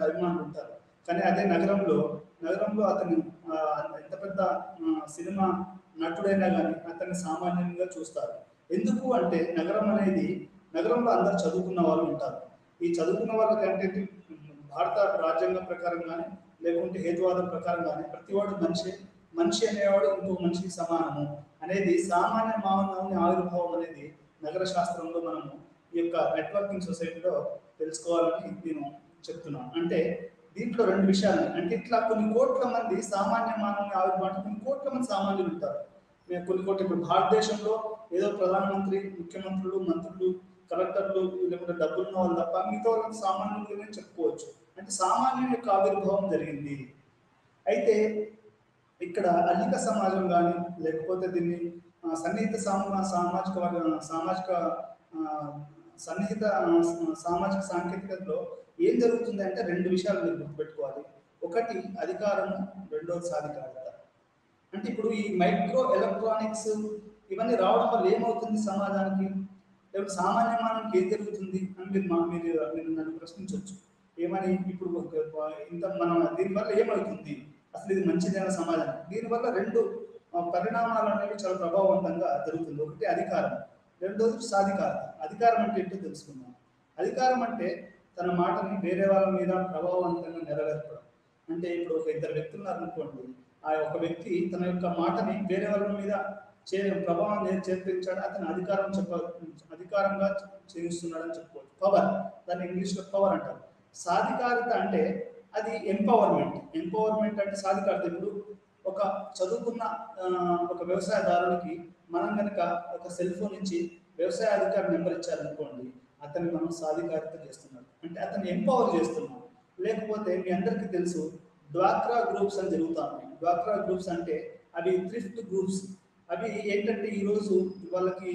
అభిమానులు ఉంటారు. కానీ అదే నగరంలో అతను ఎంత పెద్ద సినిమా నటుడైనా కానీ అతన్ని సామాన్యంగా చూస్తారు. ఎందుకు అంటే, నగరంలో అందరు చదువుకున్న వాళ్ళు ఉంటారు. ఈ చదువుకున్న వాళ్ళకి అంటే భారత రాజ్యాంగం ప్రకారం కానీ, లేకుంటే హేతువాదం ప్రకారం కానీ, ప్రతివాడు మనిషి అనేవాడు ఇంకో మనిషికి సమానము అనేది సామాన్య మానవుని ఆవిర్భావం అనేది నగర శాస్త్రంలో మనము ఈ యొక్క నెట్వర్కింగ్ సొసైటీలో తెలుసుకోవాలని నేను చెప్తున్నాను. అంటే దీంట్లో రెండు విషయాలు, అంటే ఇట్లా కొన్ని కోట్ల మంది సామాన్య మానవుని ఆవిర్భావం, కొన్ని కోట్ల మంది సామాన్యులు ఉంటారు. కొన్ని కోట్ల, ఇప్పుడు భారతదేశంలో ఏదో ప్రధానమంత్రి, ముఖ్యమంత్రులు, మంత్రులు, కలెక్టర్లు, లేకుంటే డబ్బులున్న వాళ్ళు తప్ప మిగతా వాళ్ళకి సామాన్యులుగానే చెప్పుకోవచ్చు. అంటే సామాన్యుని యొక్క ఆవిర్భావం జరిగింది. అయితే ఇక్కడ అల్లిక సమాజం కానీ, లేకపోతే దీన్ని సన్నిహిత సామాజిక ఆ, సన్నిహిత సామాజిక సాంకేతికతలో ఏం జరుగుతుంది అంటే రెండు విషయాలు మీరు గుర్తుపెట్టుకోవాలి. ఒకటి అధికారము, రెండోది సాధికారత. అంటే ఇప్పుడు ఈ మైక్రో ఎలక్ట్రానిక్స్ ఇవన్నీ రావడం వల్ల ఏమవుతుంది సమాజానికి, లేకపోతే సామాన్య మానవునికి ఏం జరుగుతుంది అని మీరు నన్ను ప్రశ్నించవచ్చు. ఏమని? ఇప్పుడు ఇంత మనం దీనివల్ల ఏమవుతుంది, అసలు ఇది మంచిదైన సమాజానికి? దీనివల్ల రెండు పరిణామాలు అనేవి చాలా ప్రభావవంతంగా జరుగుతుంది. ఒకటి అధికారం, రెండోది సాధికారత. అధికారం అంటే ఏంటో తెలుసుకుందాం. అధికారం అంటే తన మాటని వేరే వాళ్ళ మీద ప్రభావవంతంగా నెరవేర్చడం. అంటే ఇప్పుడు ఒక ఇద్దరు వ్యక్తులు ఉన్నారనుకోండి, ఆ ఒక వ్యక్తి తన యొక్క మాటని వేరే వాళ్ళ మీద ప్రభావం చేర్పించాడు, అతను అధికారంగా చేస్తున్నాడని చెప్పుకోవచ్చు. పవర్, దాన్ని ఇంగ్లీష్లో పవర్ అంటారు. సాధికారత అంటే అది ఎంపవర్మెంట్. ఎంపవర్మెంట్ అంటే సాధికారత. ఇప్పుడు ఒక చదువుకున్న ఒక వ్యవసాయదారునికి మనం కనుక ఒక సెల్ ఫోన్ నుంచి వ్యవసాయ అధికారి నెంబర్ ఇచ్చారనుకోండి, అతన్ని మనం సాధికారత చేస్తున్నాం, అంటే అతన్ని ఎంపవర్ చేస్తున్నాం. లేకపోతే మీ అందరికీ తెలుసు డ్వాక్రా గ్రూప్స్ అని జరుగుతాయి. డ్వాక్రా గ్రూప్స్ అంటే అవి థ్రిఫ్ట్ గ్రూప్స్. అవి ఏంటంటే ఈరోజు వాళ్ళకి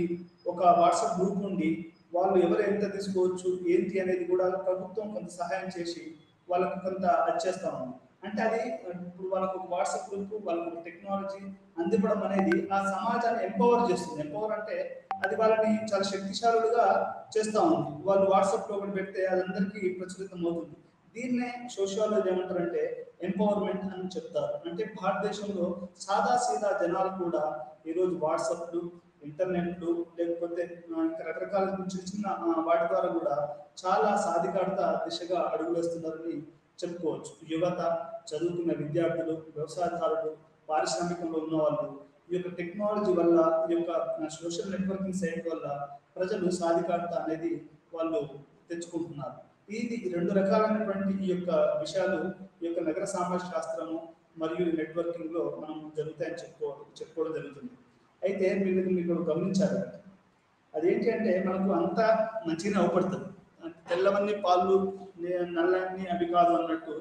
ఒక వాట్సాప్ గ్రూప్ ఉండి వాళ్ళు ఎవరు ఎంత తీసుకోవచ్చు ఏంటి అనేది కూడా ప్రభుత్వం కొంత సహాయం చేసి వాళ్ళకి కొంత వచ్చేస్తా ఉంది. అంటే అది ఇప్పుడు వాళ్ళకు ఒక వాట్సాప్ గ్రూప్, వాళ్ళకు ఒక టెక్నాలజీ అందివ్వడం అనేది ఆ సమాజాన్ని ఎంపవర్ చేస్తుంది. ఎంపవర్ అంటే అది వాళ్ళని చాలా శక్తిశాలుగా చేస్తూ ఉంది. వాళ్ళు వాట్సాప్లో ఒకటి పెడితే అది అందరికీ ప్రచురితం అవుతుంది. దీన్నే సోషియాలజీ ఏమంటారంటే ఎంపవర్మెంట్ అని చెప్తారు. అంటే భారతదేశంలో సాదాసీదా జనాలు కూడా ఈరోజు వాట్సాప్లు, ఇంటర్నెట్లు, లేకపోతే ఇంకా రకరకాల చిన్న చిన్న వాటి ద్వారా కూడా చాలా సాధికారత దిశగా అడుగులేస్తున్నారని చెప్పుకోవచ్చు. యువత, చదువుకున్న విద్యార్థులు, వ్యవసాయదారులు, పారిశ్రామికంలో ఉన్న వాళ్ళు ఈ యొక్క టెక్నాలజీ వల్ల, ఈ యొక్క సోషల్ నెట్వర్కింగ్ సైట్ వల్ల ప్రజలు సాధికారత అనేది వాళ్ళు తెచ్చుకుంటున్నారు. ఇది రెండు రకాలైనటువంటి ఈ యొక్క విషయాలు ఈ యొక్క నగర సామాజిక శాస్త్రము మరియు నెట్వర్కింగ్ లో మనం జరుగుతాయని చెప్పుకోవడం జరుగుతుంది. అయితే మీరు గమనించాలి, అదేంటి అంటే మనకు అంతా మంచిగానే అవపడుతుంది. తెల్లవన్నీ పాలు నల్లన్నీ అవి కాదు అన్నట్టు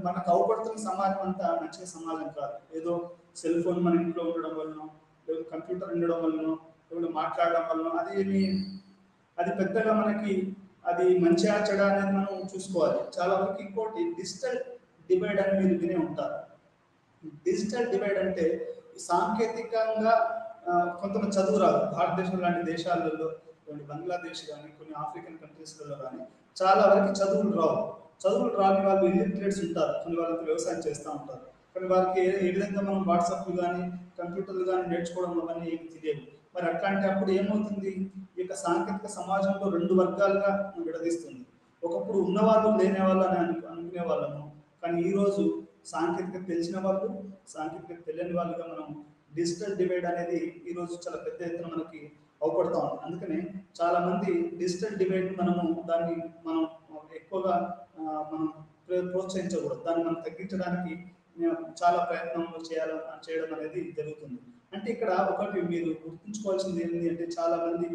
మనకు అవపడుతున్న సమాజం అంతా మంచిగా సమాజం కాదు. ఏదో సెల్ ఫోన్ మన ఇంట్లో ఉండడం వలన, లేదా కంప్యూటర్ ఉండడం వలన, లేదా మాట్లాడడం వలన అది పెద్దగా మనకి అది మంచి చెడ అనేది మనం చూసుకోవాలి. చాలా వరకు ఇంకోటి డిజిటల్ డివైడ్ అని మీరు వినే ఉంటారు. డిజిటల్ డివైడ్ అంటే సాంకేతికంగా కొంతమంది చదువు రాదు. భారతదేశం లాంటి దేశాలలో, కొన్ని బంగ్లాదేశ్ కానీ కొన్ని ఆఫ్రికన్ కంట్రీస్లలో కానీ చాలా వరకు చదువులు రాని వాళ్ళు ఇల్లిటరేట్స్ ఉంటారు. కొన్ని వాళ్ళకి వ్యవసాయం చేస్తూ ఉంటారు. కానీ వారికి ఏ విధంగా మనం వాట్సాప్లు కానీ కంప్యూటర్లు కానీ నేర్చుకోవడం అవన్నీ ఏమి తెలియదు. మరి అట్లాంటి అప్పుడు ఏమవుతుంది, ఈ యొక్క సాంకేతిక సమాజంలో రెండు వర్గాలుగా విడదీస్తుంది. ఒకప్పుడు ఉన్నవాళ్ళు లేని వాళ్ళు అని అనుకునే వాళ్ళము, కానీ ఈరోజు సాంకేతికత తెలిసిన వాళ్ళు, సాంకేతికత తెలియని వాళ్ళుగా మనం డిజిటల్ డివైడ్ అనేది ఈరోజు చాలా పెద్ద ఎత్తున మనకి అవపడతా ఉంది. అందుకనే చాలా మంది డిజిటల్ డివైడ్ దాన్ని మనం ఎక్కువగా మనం ప్రోత్సహించకూడదు. దాన్ని మనం తగ్గించడానికి చాలా ప్రయత్నం చేయడం అనేది జరుగుతుంది. అంటే ఇక్కడ ఒకటి మీరు గుర్తుంచుకోవాల్సింది ఏంటి అంటే, చాలా మంది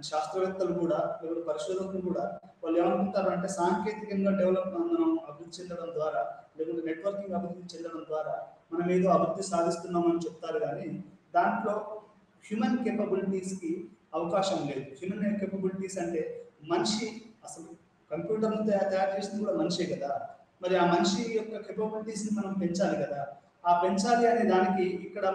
శాస్త్రవేత్తలు కూడా, లేదా పరిశోధకులు కూడా వాళ్ళు ఏమనుకుంటారు అంటే, సాంకేతికంగా మనం అభివృద్ధి చెందడం ద్వారా, లేకుంటే నెట్వర్కింగ్ అభివృద్ధి చెందడం ద్వారా మనం ఏదో అభివృద్ధి సాధిస్తున్నామని చెప్తారు. కానీ దాంట్లో హ్యూమన్ కేపబిలిటీస్కి అవకాశం లేదు. హ్యూమన్ కేపబిలిటీస్ అంటే మనిషి, అసలు కంప్యూటర్ను తయారు చేసింది కూడా మనిషే కదా. మరి ఆ మనిషి యొక్క కేపబిలిటీస్ని మనం పెంచాలి కదా. ఆ పెంచాలి అనే దానికి ఇక్కడ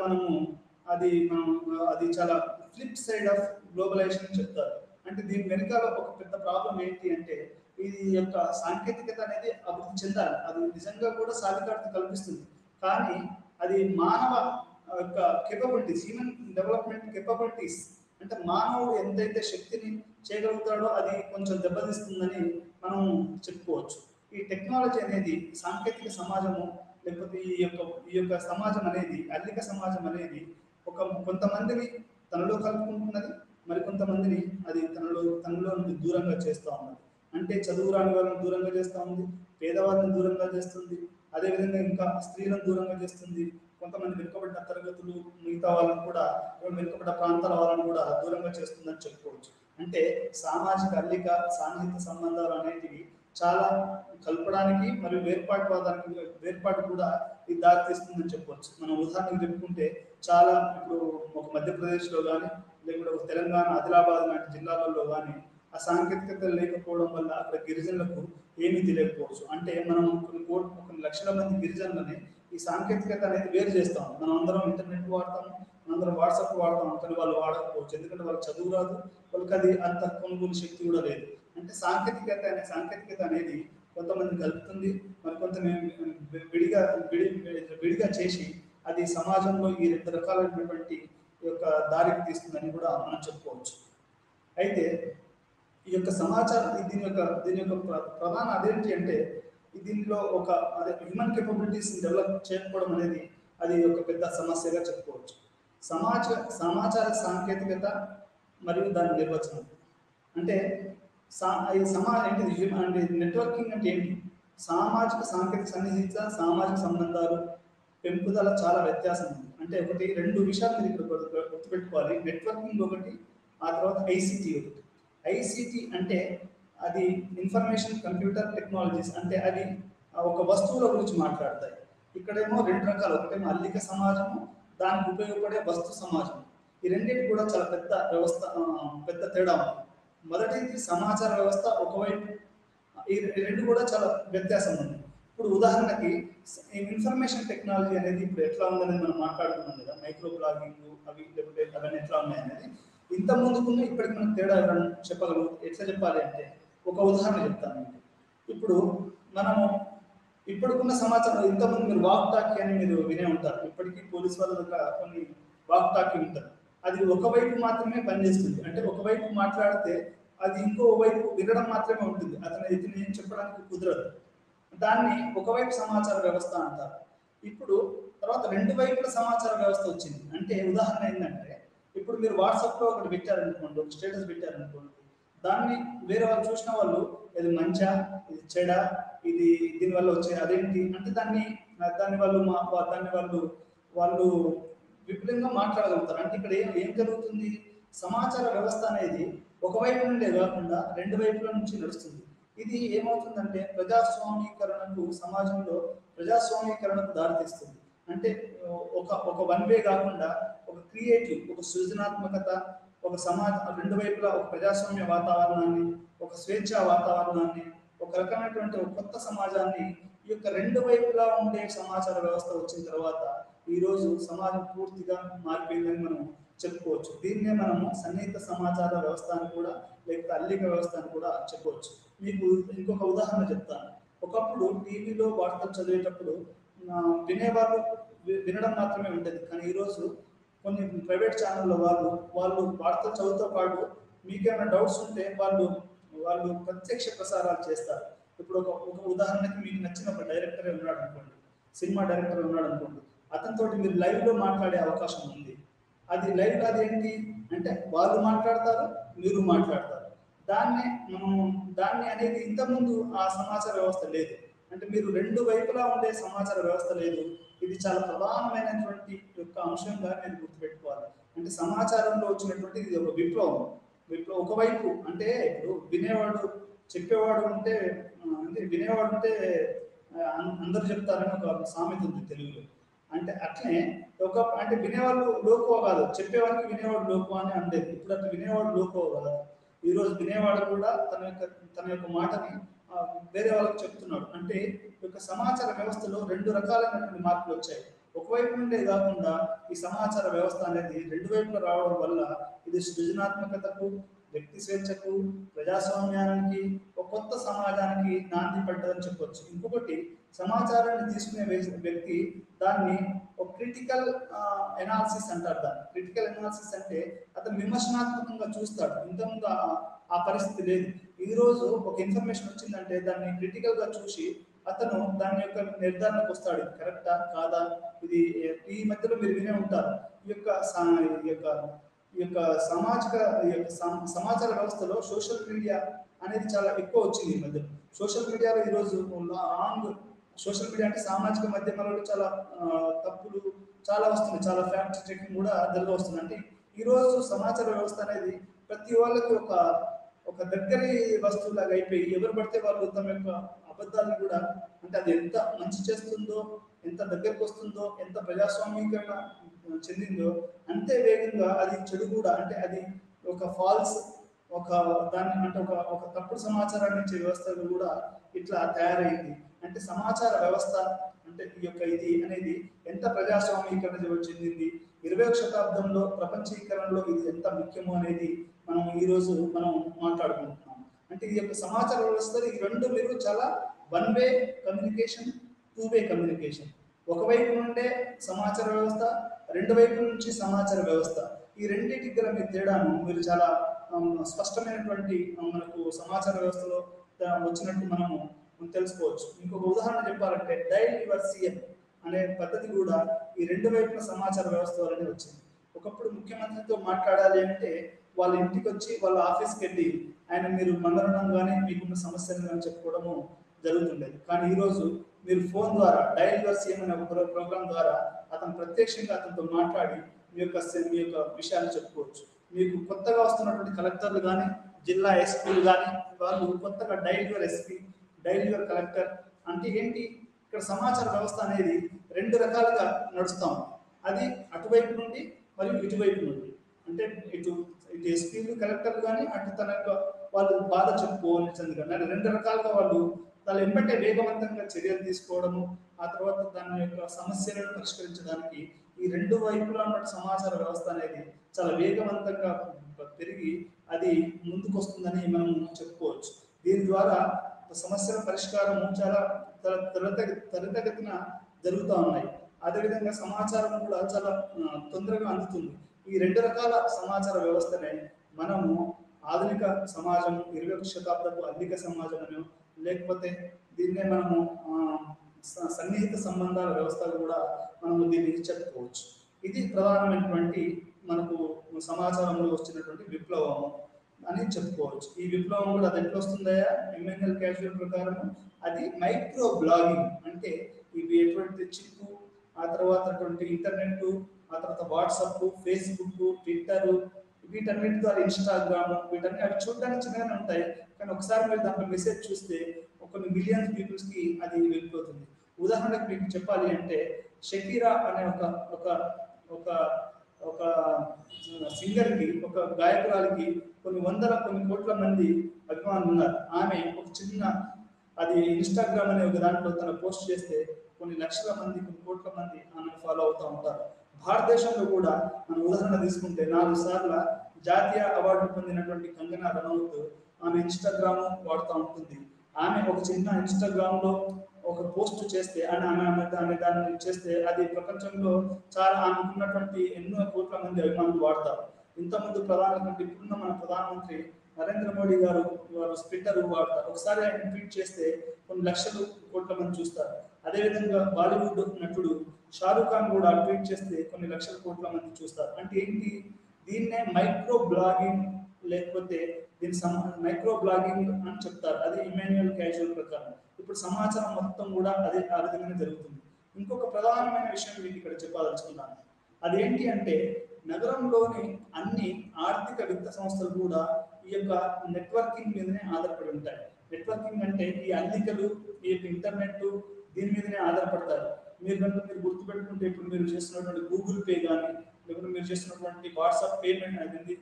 అది చాలా ఫ్లిప్ సైడ్ ఆఫ్ గ్లోబలైజేషన్ చెప్తారు. అంటే దీని వెనకాల ఒక పెద్ద ప్రాబ్లం ఏంటి అంటే, ఇది యొక్క సాంకేతికత అనేది అభివృద్ధి చెందాలి, అది నిజంగా కూడా సాధికారత కల్పిస్తుంది. కానీ అది మానవ యొక్క కేపబిలిటీస్, హ్యూమన్ డెవలప్మెంట్ కేపబిలిటీస్, అంటే మానవుడు ఎంతైతే శక్తిని చేయగలుగుతాడో అది కొంచెం దెబ్బతీస్తుందని మనం చెప్పుకోవచ్చు. ఈ టెక్నాలజీ అనేది, సాంకేతిక సమాజము, లేకపోతే ఈ యొక్క సమాజం అనేది, అల్లిక సమాజం అనేది కొంతమందిని తనలో కలుపుకుంటున్నది, మరికొంతమందిని అది తనలో నుండి దూరంగా చేస్తూ ఉన్నది. అంటే చదువు రాని వాళ్ళని దూరంగా చేస్తూ ఉంది, పేదవాళ్ళని దూరంగా చేస్తుంది, అదేవిధంగా ఇంకా స్త్రీలను దూరంగా చేస్తుంది. కొంతమంది వెనుకబడ్డ తరగతులు, మిగతా వాళ్ళని కూడా, వెనుకబడ్డ ప్రాంతాల వాళ్ళని కూడా దూరంగా చేస్తుందని చెప్పుకోవచ్చు. అంటే సామాజిక అల్లిక, సాన్నిహిత సంబంధాలు అనేటివి చాలా కలపడానికి మరియు వేర్పాటు కూడా ఇది దారి తీస్తుందని చెప్పవచ్చు. మనం ఉదాహరణకు చెప్పుకుంటే, చాలా ఇప్పుడు ఒక మధ్యప్రదేశ్లో కానీ, లేకుంటే ఒక తెలంగాణ ఆదిలాబాద్ లాంటి జిల్లాలలో కానీ ఆ సాంకేతికత లేకపోవడం వల్ల అక్కడ గిరిజనులకు ఏమీ తెలియకపోవచ్చు. అంటే మనం కొన్ని లక్షల మంది గిరిజనులని ఈ సాంకేతికత అనేది వేరు చేస్తాం. మనం అందరం ఇంటర్నెట్ వాడతాం, మనందరం వాట్సాప్ వాడతాం, కానీ వాళ్ళు వాడకపోవచ్చు. ఎందుకంటే వాళ్ళకి చదువు రాదు, వాళ్ళకి అది అంత కొనుగోలు శక్తి కూడా లేదు. అంటే సాంకేతికత అనేది కొంతమంది కలుపుతుంది, మరి కొంత విడిగా చేసి అది సమాజంలో ఈ 2 రకాలైనటువంటి యొక్క దారికి తీస్తుందని కూడా మనం చెప్పుకోవచ్చు. అయితే ఈ యొక్క సమాచారం దీని యొక్క ప్రధాన అదేంటి అంటే దీనిలో ఒక హ్యూమన్ కేపబిలిటీస్ డెవలప్ చేయకపోవడం అనేది అది ఒక పెద్ద సమస్యగా చెప్పుకోవచ్చు. సమాచార సాంకేతికత మరియు దాని నిర్వచనం అంటే నెట్వర్కింగ్ అంటే ఏంటి? సామాజిక సాంకేతిక సన్నిహిత సామాజిక సంబంధాలు పెంపుదల చాలా వ్యత్యాసం ఉంది. అంటే ఒకటి 2 విషయాలు మీరు ఇక్కడ గుర్తుపెట్టుకోవాలి. నెట్వర్కింగ్ ఒకటి, ఆ తర్వాత ఐసిటి ఒకటి. ఐసిటి అంటే అది ఇన్ఫర్మేషన్ కంప్యూటర్ టెక్నాలజీస్, అంటే అది ఒక వస్తువుల గురించి మాట్లాడతాయి. ఇక్కడేమో 2 రకాలు, ఒకటేమో అల్లిక సమాజము, దానికి ఉపయోగపడే వస్తు సమాజం. ఈ రెండింటి కూడా చాలా పెద్ద తేడా ఉంది. మొదటిది సమాచార వ్యవస్థ ఒకవైపు, ఈ 2 కూడా చాలా వ్యత్యాసం ఉంది. ఇప్పుడు ఉదాహరణకి ఇన్ఫర్మేషన్ టెక్నాలజీ అనేది ఇప్పుడు ఎట్లా ఉందనేది మనం మాట్లాడుతున్నాం కదా, మైక్రో బ్లాగింగ్ అవి లేకపోతే అవన్నీ ఎట్లా ఉన్నాయి అనేది. ఇంత ముందుకున్న ఇప్పటికి మనం తేడా చెప్పగలం. ఎట్లా చెప్పాలి అంటే ఒక ఉదాహరణ చెప్తాను మీకు. ఇప్పుడు మనము ఇప్పటికున్న సమాచారం, ఇంతకుముందు మీరు వాక్ టాకీ అని మీరు వినే ఉంటారు. ఇప్పటికీ పోలీస్ వాళ్ళ కొన్ని వాక్ టాకీ ఉంటారు. అది ఒకవైపు మాత్రమే పనిచేస్తుంది. అంటే ఒకవైపు మాట్లాడితే అది ఇంకో వైపు వినడం మాత్రమే ఉంటుంది, ఇతను ఏం చెప్పడానికి కుదరదు. దాన్ని ఒకవైపు సమాచార వ్యవస్థ అంటారు. ఇప్పుడు తర్వాత 2 వైపుల సమాచార వ్యవస్థ వచ్చింది. అంటే ఉదాహరణ ఏంటంటే ఇప్పుడు మీరు వాట్సాప్లో ఒకటి పెట్టారనుకోండి, ఒక స్టేటస్ పెట్టారనుకోండి, దాన్ని వేరే వాళ్ళు చూసిన వాళ్ళు ఇది మంచా, ఇది చెడా, ఇది దీనివల్ల వచ్చే అదేంటి అంటే దాన్ని వాళ్ళు విపులంగా మాట్లాడగలుగుతారు. అంటే ఇక్కడ ఏం జరుగుతుంది? సమాచార వ్యవస్థ అనేది ఒకవైపు నుండే కాకుండా 2 వైపుల నుంచి నడుస్తుంది. ఇది ఏమవుతుందంటే సమాజంలో ప్రజాస్వామీకరణకు దారితీస్తుంది. అంటే ఒక వన్ వే కాకుండా ఒక క్రియేటివ్, ఒక సృజనాత్మకత, ఒక 2 వైపులా ఒక ప్రజాస్వామ్య వాతావరణాన్ని, ఒక స్వేచ్ఛా వాతావరణాన్ని, ఒక రకమైనటువంటి ఒక కొత్త సమాజాన్ని ఈ యొక్క 2 వైపులా ఉండే సమాచార వ్యవస్థ వచ్చిన తర్వాత ఈరోజు సమాజం పూర్తిగా మారిపోయిందని మనం చెప్పుకోవచ్చు. దీన్నే మనము సన్నిహిత సమాచార వ్యవస్థ అని కూడా, లేకపోతే అల్లిక వ్యవస్థ అని కూడా చెప్పవచ్చు. మీకు ఇంకొక ఉదాహరణ చెప్తాను. ఒకప్పుడు టీవీలో వార్తలు చదివేటప్పుడు వినేవాళ్ళు వినడం మాత్రమే ఉండేది. కానీ ఈరోజు కొన్ని ప్రైవేట్ ఛానళ్ళ వాళ్ళు వార్తలు చదువుతో పాటు మీకేమైనా డౌట్స్ ఉంటే వాళ్ళు ప్రత్యక్ష ప్రసారాలు చేస్తారు. ఇప్పుడు ఒక ఉదాహరణకి మీకు నచ్చిన ఒక డైరెక్టర్ ఉన్నాడు అనుకోండి, సినిమా డైరెక్టర్ ఉన్నాడు అనుకోండి, అతనితో మీరు లైవ్లో మాట్లాడే అవకాశం ఉంది. అది లైవ్ అదేంటి అంటే వాళ్ళు మాట్లాడతారు, మీరు మాట్లాడతారు. దాన్ని అనేది ఇంతకుముందు ఆ సమాచార వ్యవస్థ లేదు. అంటే మీరు 2 వైపులా ఉండే సమాచార వ్యవస్థ లేదు. ఇది చాలా ప్రధానమైనటువంటి యొక్క అంశంగా నేను గుర్తుపెట్టుకోవాలి. అంటే సమాచారంలో వచ్చినటువంటి ఇది ఒక విప్లవం. ఒకవైపు అంటే ఇప్పుడు చెప్పేవాడు ఉంటే అందరూ చెప్తారని ఒక సామెత ఉంది తెలుగులో. అంటే అట్లనే అంటే వినేవాళ్ళు లోకువ కాదు, చెప్పేవాడికి వినేవాడు లోకువ అని ఉండేది. ఇప్పుడు అట్లా వినేవాడు లోకువ కాదు. ఈరోజు వినేవాడు కూడా తన యొక్క మాటని వేరే వాళ్ళకి చెప్తున్నాడు. అంటే ఈ యొక్క సమాచార వ్యవస్థలో 2 రకాలైనటువంటి మార్పులు వచ్చాయి. ఒకవైపు నుండే కాకుండా ఈ సమాచార వ్యవస్థ అనేది 2 వైపులు రావడం వల్ల ఇది సృజనాత్మకతకు, వ్యక్తి స్వేచ్ఛకు, ప్రజాస్వామ్యానికి, ఒక కొత్త సమాజానికి నాంది పడ్డదని చెప్పొచ్చు. ఇంకొకటి, సమాచారాన్ని తీసుకునే వ్యక్తి దాన్ని ఒక క్రిటికల్ ఎనాలిసిస్ అంటారు. దాన్ని క్రిటికల్ ఎనాలిసిస్ అంటే అతను విమర్శనాత్మకంగా చూస్తాడు. ఇంతకుముందు ఆ పరిస్థితి లేదు. ఈరోజు ఒక ఇన్ఫర్మేషన్ వచ్చిందంటే దాన్ని క్రిటికల్గా చూసి అతను దాని యొక్క నిర్ధారణకు వస్తాడు. ఇది కరెక్టా కాదా? ఇది ఈ మధ్యలో మీరు వినే ఉంటారు, ఈ యొక్క సమాచార వ్యవస్థలో సోషల్ మీడియా అనేది చాలా ఎక్కువ వచ్చింది ఈ మధ్య. సోషల్ మీడియాలో ఈరోజు సోషల్ మీడియా అంటే సామాజిక మాధ్యమాలలో చాలా తప్పులు చాలా వస్తున్నాయి, చాలా ఫ్యాక్ట్ చెకింగ్ కూడా వస్తుంది. అంటే ఈరోజు సమాచార వ్యవస్థ అనేది ప్రతి వాళ్ళకి ఒక ఒక దగ్గరి వస్తువులాగా అయిపోయి ఎవరు పడితే వాళ్ళు తమ యొక్క అబద్ధాలను కూడా, అంటే అది ఎంత మంచి చేస్తుందో, ఎంత దగ్గరకు వస్తుందో, ఎంత ప్రజాస్వామీకరణ చెందిందో, అంతే వేగంగా అది చెడు కూడా, అంటే అది ఒక ఫాల్స్, ఒక దాన్ని అంటే ఒక ఒక తప్పుడు సమాచారాన్ని ఇచ్చే వ్యవస్థ కూడా ఇట్లా తయారైంది. అంటే సమాచార వ్యవస్థ అంటే ఈ యొక్క ఇది అనేది ఎంత ప్రజాస్వామీకరణ చెందింది, 20వ శతాబ్దంలో ప్రపంచీకరణలో ఇది ఎంత ముఖ్యమో అనేది మనం ఈరోజు మనం మాట్లాడుకుంటున్నాం. అంటే ఈ యొక్క సమాచార వ్యవస్థలు ఈ రెండు మీరు చాలా one way communication, two way communication. ఒకవైపు నుండే సమాచార వ్యవస్థ, రెండు వైపుల నుంచి సమాచార వ్యవస్థ. ఈ రెండింటికి గల మీ తేడాను మీరు చాలా స్పష్టమైనటువంటి మనకు సమాచార వ్యవస్థలో వచ్చినట్టు మనము తెలుసుకోవచ్చు. ఇంకొక ఉదాహరణ చెప్పాలంటే డైల్ యువర్ సీఎం అనే పద్ధతి కూడా ఈ రెండు వైపుల సమాచార వ్యవస్థ వల్లనే వచ్చింది. ఒకప్పుడు ముఖ్యమంత్రితో మాట్లాడాలి అంటే వాళ్ళ ఇంటికి వచ్చి వాళ్ళ ఆఫీస్కి వెళ్ళి ఆయన మీరు మంగళం కానీ మీకున్న సమస్యలు కానీ చెప్పుకోవడము జరుగుతుండేది. కానీ ఈరోజు మీరు ఫోన్ ద్వారా డైల్ యువర్ సీఎం అనే ఒక ప్రోగ్రామ్ ద్వారా అతను ప్రత్యక్షంగా అతనితో మాట్లాడి మీ యొక్క విషయాలు చెప్పుకోవచ్చు. మీకు కొత్తగా వస్తున్నటువంటి కలెక్టర్లు కానీ, జిల్లా ఎస్పీలు కానీ, వాళ్ళు కొత్తగా dial your SP, dial your collector అంటే ఏంటి, ఇక్కడ సమాచార వ్యవస్థ అనేది రెండు రకాలుగా నడుస్తాం. అది అటువైపు నుండి మరియు ఇటువైపు నుండి, అంటే ఇటు ఎస్పీలు కలెక్టర్లు కానీ, అటు తన యొక్క వాళ్ళు బాధ చెప్పుకోవాల్సింది కానీ, అది రెండు రకాలుగా వాళ్ళు దాని వెంబటే వేగవంతంగా చర్యలు తీసుకోవడము, ఆ తర్వాత దాని యొక్క సమస్యలను పరిష్కరించడానికి ఈ రెండు వైపులా ఉన్న సమాచార వ్యవస్థ అనేది చాలా వేగవంతంగా పెరిగి అది ముందుకు వస్తుందని మనం చెప్పుకోవచ్చు. దీని ద్వారా సమస్యల పరిష్కారం చాలా త్వరితగతిన జరుగుతూ ఉన్నాయి. అదేవిధంగా సమాచారం కూడా చాలా తొందరగా అందుతుంది. ఈ రెండు రకాల సమాచార వ్యవస్థనే మనము ఆధునిక సమాజం, 20వ శతాబ్దపు ఆధునిక సమాజం, లేకపోతే దీన్నే మనము సన్నిహిత సంబంధాల వ్యవస్థలు కూడా మనము దీన్ని చెప్పుకోవచ్చు. ఇది ప్రధానమైనటువంటి మనకు సమాచారంలో వచ్చినటువంటి విప్లవం అని చెప్పుకోవచ్చు. ఈ విప్లవం కూడా అది ఎట్లా వస్తుందా, ఎంఎన్ఎల్ క్యాజువల్ ప్రకారం అది మైక్రో బ్లాగింగ్. అంటే ఇవి ఎటువంటి చిప్పు, ఆ తర్వాత ఇంటర్నెట్, ఆ తర్వాత వాట్సాప్, ఫేస్బుక్, ట్విట్టర్, వీటన్నిటి ద్వారా ఇన్స్టాగ్రామ్, వీటన్ని అవి చూడడానికి చిన్నగానే ఉంటాయి, కానీ ఒకసారి మీరు దాంట్లో మెసేజ్ చూస్తే కొన్ని మిలియన్స్ పీపుల్స్కి అది వెళ్ళిపోతుంది. ఉదాహరణకు మీకు చెప్పాలి అంటే షకీరా అనే ఒక ఒక ఒక సింగర్కి, ఒక గాయకురాలికి కొన్ని కోట్ల మంది అభిమానులు ఉన్నారు. ఆమె ఒక చిన్న అది ఇన్స్టాగ్రామ్ అనే ఒక దాంట్లో తన పోస్ట్ చేస్తే కొన్ని లక్షల మంది, కొన్ని కోట్ల మంది ఆమెను ఫాలో అవుతూ ఉంటారు. భారతదేశంలో కూడా మనం ఉదాహరణ తీసుకుంటే 4 సార్ల జాతీయ అవార్డు పొందినటువంటి కంగనా రనౌత్ ఆమె ఇన్స్టాగ్రామ్ వాడుతూ ఉంటుంది. ఆమె ఒక చిన్న ఇన్స్టాగ్రామ్ లో ఒక పోస్ట్ చేస్తే ఆమె దాన్ని చేస్తే అది ప్రపంచంలో చాలా ఆమెకున్నటువంటి ఎన్నో కోట్ల మంది అభిమానులు వాడతారు. ఇంతకుముందు ఇప్పుడున్న మన ప్రధానమంత్రి నరేంద్ర మోడీ గారు ట్విట్టర్ వాడతారు. ఒకసారి ఆయన ట్వీట్ చేస్తే కొన్ని లక్షలు కోట్ల మంది చూస్తారు. అదేవిధంగా బాలీవుడ్ నటుడు షారూఖ్ ఖాన్ కూడా ట్వీట్ చేస్తే కొన్ని లక్షల కోట్ల మంది చూస్తారు. అంటే ఏంటి, దీన్నే మైక్రో బ్లాగింగ్ లేకపోతే మైక్రో బ్లాగింగ్ అని చెప్తారు. అది ఇమాన్యుయల్ క్యాజువల్ ప్రకారం. ఇప్పుడు సమాచారం మొత్తం కూడా అదే ఆ విధంగా జరుగుతుంది. ఇంకొక ప్రధానమైన విషయం మీకు ఇక్కడ చెప్పాదలుచుకున్నాను. అదేంటి అంటే నగరంలోని అన్ని ఆర్థిక విత్త సంస్థలు కూడా ఈ యొక్క నెట్వర్కింగ్ మీదనే ఆధారపడి ఉంటాయి. నెట్వర్కింగ్ అంటే ఈ అల్లికలు, ఈ యొక్క ఇంటర్నెట్, దీని మీదనే ఆధారపడతారు. మీరు గుర్తుపెట్టుకుంటే ఇప్పుడు మీరు చేస్తున్నటువంటి గూగుల్ పే కానీ, లేకపోతే మీరు చేస్తున్నటువంటి వాట్సాప్ పేమెంట్ అనేది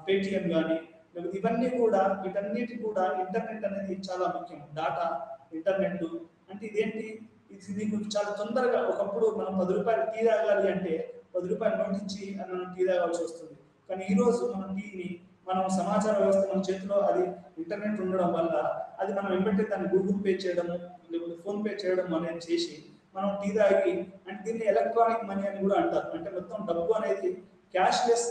పేటిఎం కానీ, లేకపోతే ఇవన్నీ కూడా, వీటన్నిటి కూడా ఇంటర్నెట్ అనేది చాలా ముఖ్యం. డాటా, ఇంటర్నెట్ అంటే ఇదేంటి, ఇది మీకు చాలా తొందరగా, ఒకప్పుడు మనం 10 రూపాయలు టీ తాగాలి అంటే 10 రూపాయలు నోట్ ఇచ్చి మనం టీ తాగాల్సి వస్తుంది. కానీ ఈరోజు మనం సమాచార వ్యవస్థ మన చేతిలో, అది ఇంటర్నెట్ ఉండడం వల్ల అది మనం వెంబడి దాన్ని గూగుల్ పే చేయడము, లేకపోతే ఫోన్ పే చేయడం అనేది చేసి మనం టీ తాగి, అంటే దీన్ని ఎలక్ట్రానిక్ మనీ అని కూడా అంటారు. అంటే మొత్తం డబ్బు అనేది క్యాష్లెస్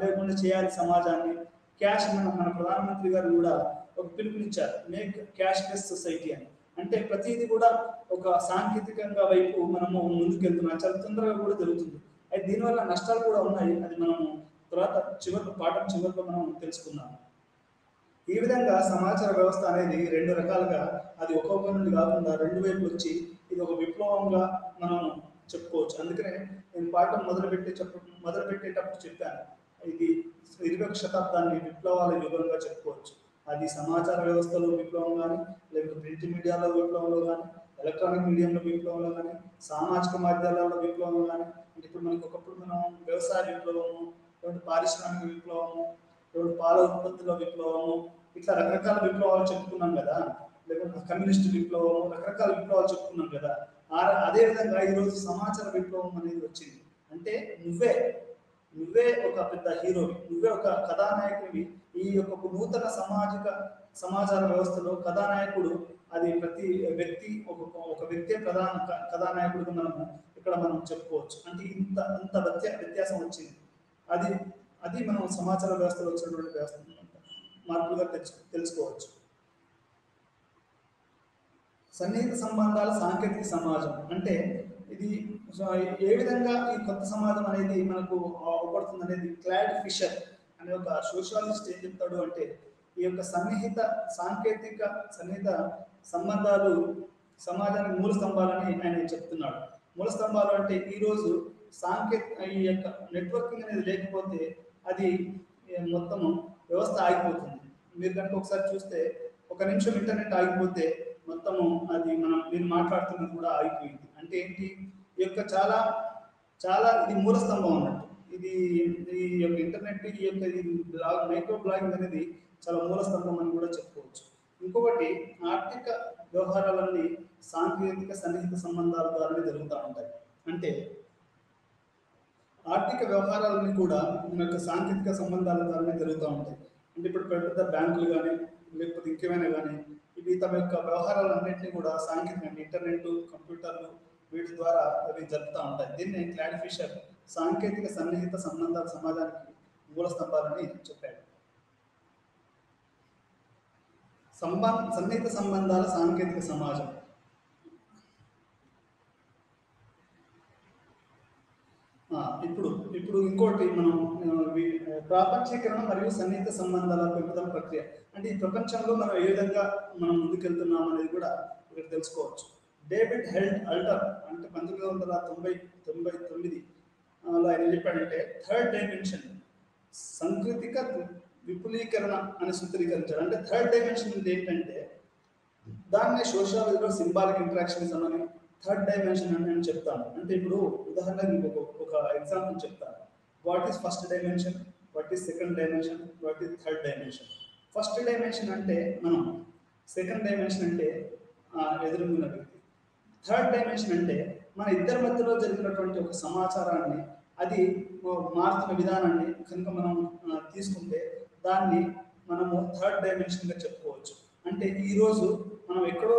లేకుండా చేయాలి సమాజాన్ని. క్యాష్ మన ప్రధానమంత్రి గారు కూడా ఒక పిలుపునిచ్చారు, మేక్ క్యాష్లెస్ సొసైటీ అని. అంటే ప్రతిదీ కూడా ఒక సాంకేతికంగా వైపు మనము ముందుకెళ్తున్నాం, చాలా తొందరగా కూడా జరుగుతుంది. అయితే దీనివల్ల నష్టాలు కూడా ఉన్నాయి, అది మనము తర్వాత పాఠం చివరిలో మనం తెలుసుకున్నాము. ఈ విధంగా సమాచార వ్యవస్థ అనేది రెండు రకాలుగా, అది ఒక్కొక్క నుండి కాకుండా రెండు వైపులు వచ్చి ఇది ఒక విప్లవంగా మనం చెప్పుకోవచ్చు. అందుకనే నేను పాఠం మొదలుపెట్టేటప్పుడు చెప్పాను, ఇది 21వ శతాబ్దాన్ని విప్లవాల యుగంగా చెప్పుకోవచ్చు. అది సమాచార వ్యవస్థలో విప్లవం కానీ, లేకపోతే ప్రింట్ మీడియాలో విప్లవంలో కానీ, ఎలక్ట్రానిక్ మీడియంలో విప్లవంలో కానీ, సామాజిక మాధ్యమాలలో విప్లవం కానీ, అంటే ఇప్పుడు మనకి ఒకప్పుడు మనం వ్యవసాయ విప్లవము, లేకపోతే పారిశ్రామిక విప్లవము, లేకపోతే పాల ఉత్పత్తిలో విప్లవము, ఇట్లా రకరకాల విప్లవాలు చెప్పుకున్నాం కదా. లేకపోతే కమ్యూనిస్ట్ విప్లవము, రకరకాల విప్లవాలు చెప్పుకున్నాం కదా. అదేవిధంగా ఈరోజు సమాచార విప్లవం అనేది వచ్చింది. అంటే నువ్వే ఒక పెద్ద హీరోవి, నువ్వే ఒక కథానాయకుడివి. ఈ యొక్క నూతన సమాచార వ్యవస్థలో కథానాయకుడు అది ప్రతి వ్యక్తి ఒక వ్యక్తే ప్రధాన కథానాయకుడిగా మనం చెప్పుకోవచ్చు. అంటే అంత వ్యత్యాసం వచ్చింది. అది మనం సమాచార వ్యవస్థలో వచ్చినటువంటి వ్యవస్థ మార్పులుగా తెలుసుకోవచ్చు. సన్నిహిత సంబంధాల సాంకేతిక సమాజం అంటే ఇది ఏ విధంగా ఈ కొత్త సమాజం అనేది మనకు అవపడుతుంది అనేది క్లాడ్ ఫిషర్ అనే ఒక సోషాలజిస్ట్ ఏం చెప్తాడు అంటే, ఈ యొక్క సన్నిహిత సంబంధాలు సమాజానికి మూల స్తంభాలని ఆయన చెప్తున్నాడు. మూల స్తంభాలు అంటే ఈరోజు ఈ యొక్క నెట్వర్కింగ్ అనేది లేకపోతే అది మొత్తం వ్యవస్థ ఆగిపోతుంది. మీరు కనుక ఒకసారి చూస్తే, ఒక నిమిషం ఇంటర్నెట్ ఆగిపోతే మొత్తము అది మీరు మాట్లాడుతున్నది కూడా ఆగిపోయింది. అంటే ఏంటి, ఈ యొక్క చాలా ఇది మూల స్తంభం అన్నట్టు. ఈ యొక్క ఇంటర్నెట్, ఈ యొక్క మైక్రో బ్లాగింగ్ అనేది చాలా మూల స్తంభం అని కూడా చెప్పుకోవచ్చు. ఇంకొకటి, ఆర్థిక వ్యవహారాలన్నీ సాంకేతిక సన్నిహిత సంబంధాల ద్వారానే జరుగుతూ ఉంటాయి. అంటే ఆర్థిక వ్యవహారాలన్నీ కూడా మన యొక్క సాంకేతిక సంబంధాల ద్వారానే జరుగుతూ ఉంటాయి. అంటే ఇప్పుడు పెద్ద బ్యాంకులు కానీ, లేకపోతే ఇంకేమైనా కానీ, ఇవి తమ యొక్క వ్యవహారాలన్నింటినీ కూడా సాంకేతికంగా ఇంటర్నెట్, కంప్యూటర్లు వీటి ద్వారా అవి జరుపుతూ ఉంటాయి. దీన్ని క్లాడ్ ఫిషర్ సాంకేతిక సన్నిహిత సంబంధాల సమాజానికి మూల స్తంభాలని చెప్పాడు. సన్నిహిత సంబంధాల సాంకేతిక సమాజం. ఇప్పుడు ఇంకోటి మనం ప్రాపంచీకరణ మరియు సన్నిహిత సంబంధాల పెంపుదల ప్రక్రియ. అంటే ఈ ప్రపంచంలో మనం ఏ విధంగా ముందుకెళ్తున్నాం అనేది కూడా ఇక్కడ తెలుసుకోవచ్చు. డేవిడ్ హెల్డ్ అల్టర్ అంటే 1999లో ఆయన చెప్పాడంటే, థర్డ్ డైమెన్షన్ సంకృతిక విపులీకరణ అని సూత్రీకరించాడు. అంటే థర్డ్ డైమెన్షన్ ఏంటంటే, దాన్ని సోషియాలజీలో సింబాలిక్ ఇంటరాక్షనిజం అని థర్డ్ డైమెన్షన్ అని నేను చెప్తాను. అంటే ఇప్పుడు ఉదాహరణకు ఒక ఎగ్జాంపుల్ చెప్తాను. What is first dimension, what is second dimension, what is third dimension. First dimension అంటే మనం, సెకండ్ డైమెన్షన్ అంటే ఎదురున్న వ్యక్తి, థర్డ్ డైమెన్షన్ అంటే మన ఇద్దరి మధ్యలో జరిగినటువంటి ఒక సమాచారాన్ని, అది మారుతున్న విధానాన్ని కనుక మనం తీసుకుంటే దాన్ని మనము థర్డ్ డైమెన్షన్గా చెప్పుకోవచ్చు. అంటే ఈరోజు మనం ఎక్కడో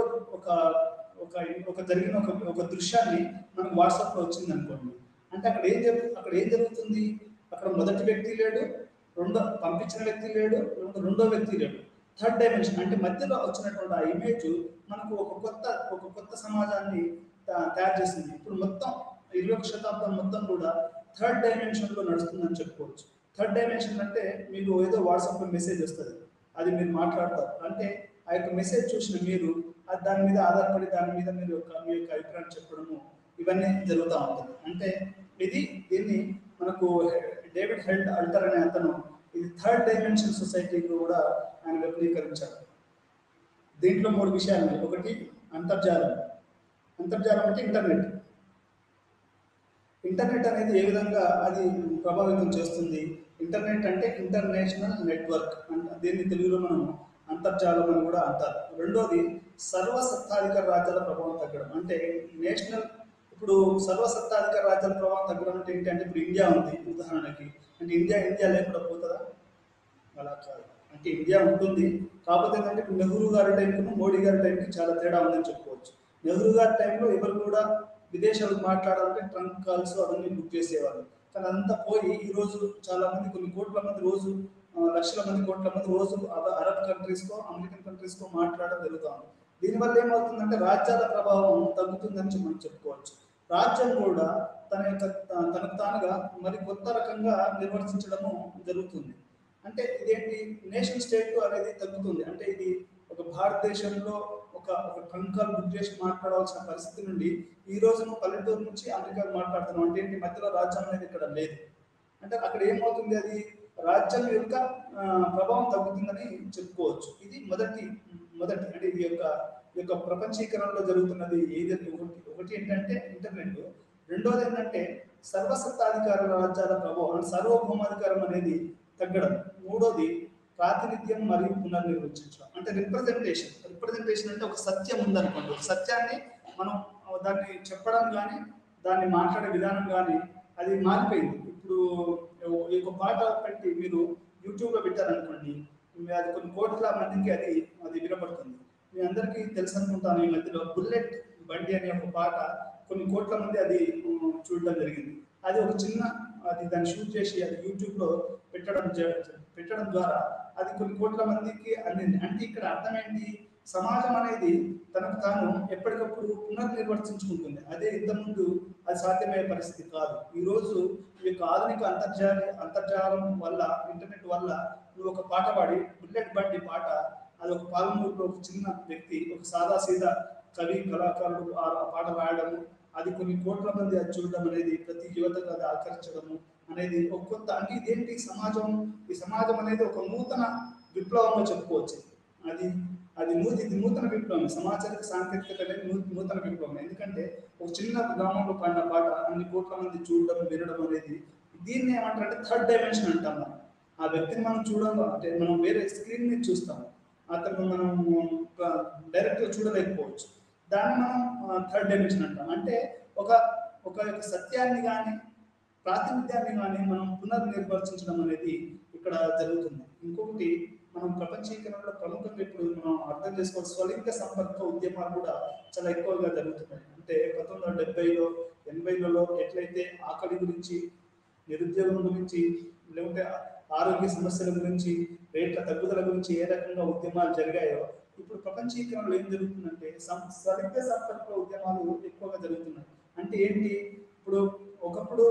ఒక జరిగిన ఒక దృశ్యాన్ని మనకు వాట్సాప్లో వచ్చింది అనుకోండి. అంటే అక్కడ ఏం జరుగుతుంది, అక్కడ మొదటి వ్యక్తి లేడు, పంపించిన వ్యక్తి లేడు, రెండో వ్యక్తి లేడు. థర్డ్ డైమెన్షన్ అంటే మధ్యలో వచ్చినటువంటి ఆ ఇమేజ్ మనకు ఒక కొత్త సమాజాన్ని తయారు చేసింది. ఇప్పుడు మొత్తం 21వ శతాబ్దం మొత్తం కూడా థర్డ్ డైమెన్షన్లో నడుస్తుందని చెప్పుకోవచ్చు. థర్డ్ డైమెన్షన్ అంటే మీకు ఏదో వాట్సాప్లో మెసేజ్ వస్తుంది, అది మీరు మాట్లాడతారు. అంటే ఆ యొక్క మెసేజ్ చూసిన మీరు దాని మీద ఆధారపడి దాని మీద మీ యొక్క అభిప్రాయం చెప్పడము, ఇవన్నీ జరుగుతూ ఉంటుంది. అంటే దీన్ని మనకు డేవిడ్ హెల్డ్ అల్టర్ అనే అతను ఇది థర్డ్ డైమెన్షన్ సొసైటీలో కూడా ఆయన విపులీకరించాడు. దీంట్లో 3 విషయాలు ఉన్నాయి. ఒకటి అంతర్జాలం అంటే ఇంటర్నెట్ అనేది ఏ విధంగా అది ప్రభావితం చేస్తుంది. ఇంటర్నెట్ అంటే ఇంటర్నేషనల్ నెట్వర్క్, దీన్ని తెలుగులో మనం అంతర్జాలం అని కూడా అంటారు. రెండోది సర్వసత్తాధికార రాజ్యాల ప్రభావం తగ్గడం. అంటే ఇప్పుడు సర్వసత్తాధికార రాజ్యాల ప్రభావం తగ్గడం అంటే ఏంటంటే, ఇప్పుడు ఇండియా ఉంది ఉదాహరణకి, అంటే ఇండియా లేకుండా పోతుందా? అలా కాదు. అంటే ఇండియా ఉంటుంది, కాకపోతే ఏంటంటే ఇప్పుడు నెహ్రూ గారి టైంకి మోడీ గారి టైంకి చాలా తేడా ఉందని చెప్పుకోవచ్చు. నెహ్రూ గారి టైంలో ఎవరు కూడా విదేశాలకు మాట్లాడాలంటే ట్రంక్ కాల్స్ అవన్నీ బుక్ చేసేవాళ్ళు. కానీ అదంతా పోయి ఈరోజు చాలా మంది, కొన్ని కోట్ల మంది రోజు, లక్షల మంది, కోట్ల మంది రోజు అరబ్ కంట్రీస్కో, అమెరికన్ కంట్రీస్కో మాట్లాడడం జరుగుతుంది. దీనివల్ల ఏమవుతుందంటే రాజ్యాల ప్రభావం తగ్గుతుందని మనం చెప్పుకోవచ్చు. రాజ్యం కూడా తనకు తానుగా మరి కొత్త రకంగా నిర్వర్తించడము జరుగుతుంది. అంటే ఇదేంటి, నేషన్ స్టేట్ అనేది తగ్గుతుంది. అంటే ఇది ఒక భారతదేశంలో ఒక ట్రంకాల్ బుక్ చేసి మాట్లాడవలసిన పరిస్థితి నుండి ఈ రోజున పల్లెటూరు నుంచి అమెరికా మాట్లాడుతున్నాం. అంటే ఏంటి, మధ్యలో రాజ్యం అనేది ఇక్కడ లేదు. అంటే అక్కడ ఏమవుతుంది, రాజ్యం యొక్క ప్రభావం తగ్గుతుందని చెప్పుకోవచ్చు. ఇది మొదటి మొదటి అంటే ఈ యొక్క ప్రపంచీకరణలో జరుగుతున్నది ఏదైతే ఒకటి ఏంటంటే ఇంటర్నెట్. రెండోది ఏంటంటే సర్వసత్తాధికార రాజ్యాల ప్రభావం సార్వభౌమాధికారం అనేది తగ్గడం. మూడోది ప్రాతినిధ్యం మరియు పునర్నిర్వచించడం అంటే రిప్రజెంటేషన్ అంటే ఒక సత్యం ఉందనుకోండి, ఒక సత్యాన్ని మనం దాన్ని చెప్పడం కానీ దాన్ని మాట్లాడే విధానం కానీ అది మారిపోయింది. ఇప్పుడు ఈ యొక్క పాట పెట్టి మీరు యూట్యూబ్లో పెట్టారనుకోండి, అది కొన్ని కోట్ల మందికి అది వినపడుతుంది. మీ అందరికీ తెలుసు అనుకుంటాను, ఈ మధ్యలో బుల్లెట్ బండి అనే ఒక పాట కొన్ని కోట్ల మంది అది చూడడం జరిగింది. అది ఒక చిన్న దాన్ని షూట్ చేసి అది యూట్యూబ్లో పెట్టడం ద్వారా అది కొన్ని కోట్ల మందికి అందింది. అంటే ఇక్కడ అర్థం ఏంటి? సమాజం అనేది తనకు తాను ఎప్పటికప్పుడు పునర్నిర్వర్తించుకుంటుంది. అదే ఇంతకుముందు అది సాధ్యమయ్యే పరిస్థితి కాదు. ఈరోజు ఈ యొక్క ఆధునిక అంతర్జాలం వల్ల, ఇంటర్నెట్ వల్ల నువ్వు ఒక పాట పాడి, బుల్లెట్ బండి పాట, అది ఒక పాలమూరులో ఒక చిన్న వ్యక్తి, ఒక సాదాసీదా కవి కళాకారుడు ఆ పాట రాయడము, అది కొన్ని కోట్ల మంది అది చూడడం అనేది, ప్రతి యువతకు అది ఆకర్షించడము అనేది ఒక కొత్త అంటే ఇదేంటి ఈ సమాజం అనేది ఒక నూతన విప్లవంగా చెప్పుకోవచ్చు. అది నూతన విప్లవం. సమాచార సాంకేతికత అనేది నూతన విప్లవం. ఎందుకంటే ఒక చిన్న గ్రామంలో పాడిన పాట అన్ని కోట్ల మంది చూడడం, వినడం అనేది, దీన్ని ఏమంటారంటే థర్డ్ డైమెన్షన్ అంటాం. మనం ఆ వ్యక్తిని మనం చూడడం అంటే మనం వేరే స్క్రీన్ మీద చూస్తాం, అతను మనం డైరెక్ట్గా చూడలేకపోవచ్చు. దాన్ని మనం థర్డ్ డైమెన్షన్ అంటాం. అంటే ఒక సత్యాన్ని కానీ ప్రాతినిధ్యాన్ని కానీ మనం పునర్నిర్వచించడం అనేది ఇక్కడ జరుగుతుంది. ఇంకొకటి, మనం ప్రపంచీకరణలో ప్రముఖంగా ఇప్పుడు మనం అర్థం చేసుకోవాలి, స్వలింగ సంపర్క ఉద్యమాలు కూడా చాలా ఎక్కువగా జరుగుతున్నాయి. అంటే 1970లో 80లలో ఎట్లయితే ఆకలి గురించి, నిరుద్యోగం గురించి, లేకుంటే ఆరోగ్య సమస్యల గురించి, రేట్ల తగ్గుదల గురించి ఏ రకంగా ఉద్యమాలు జరిగాయో, ఇప్పుడు ప్రపంచీకరణలో ఏం జరుగుతుందంటే స్వలింగ సంపర్క ఉద్యమాలు ఎక్కువగా జరుగుతున్నాయి. అంటే ఏంటి? ఇప్పుడు ఒకప్పుడు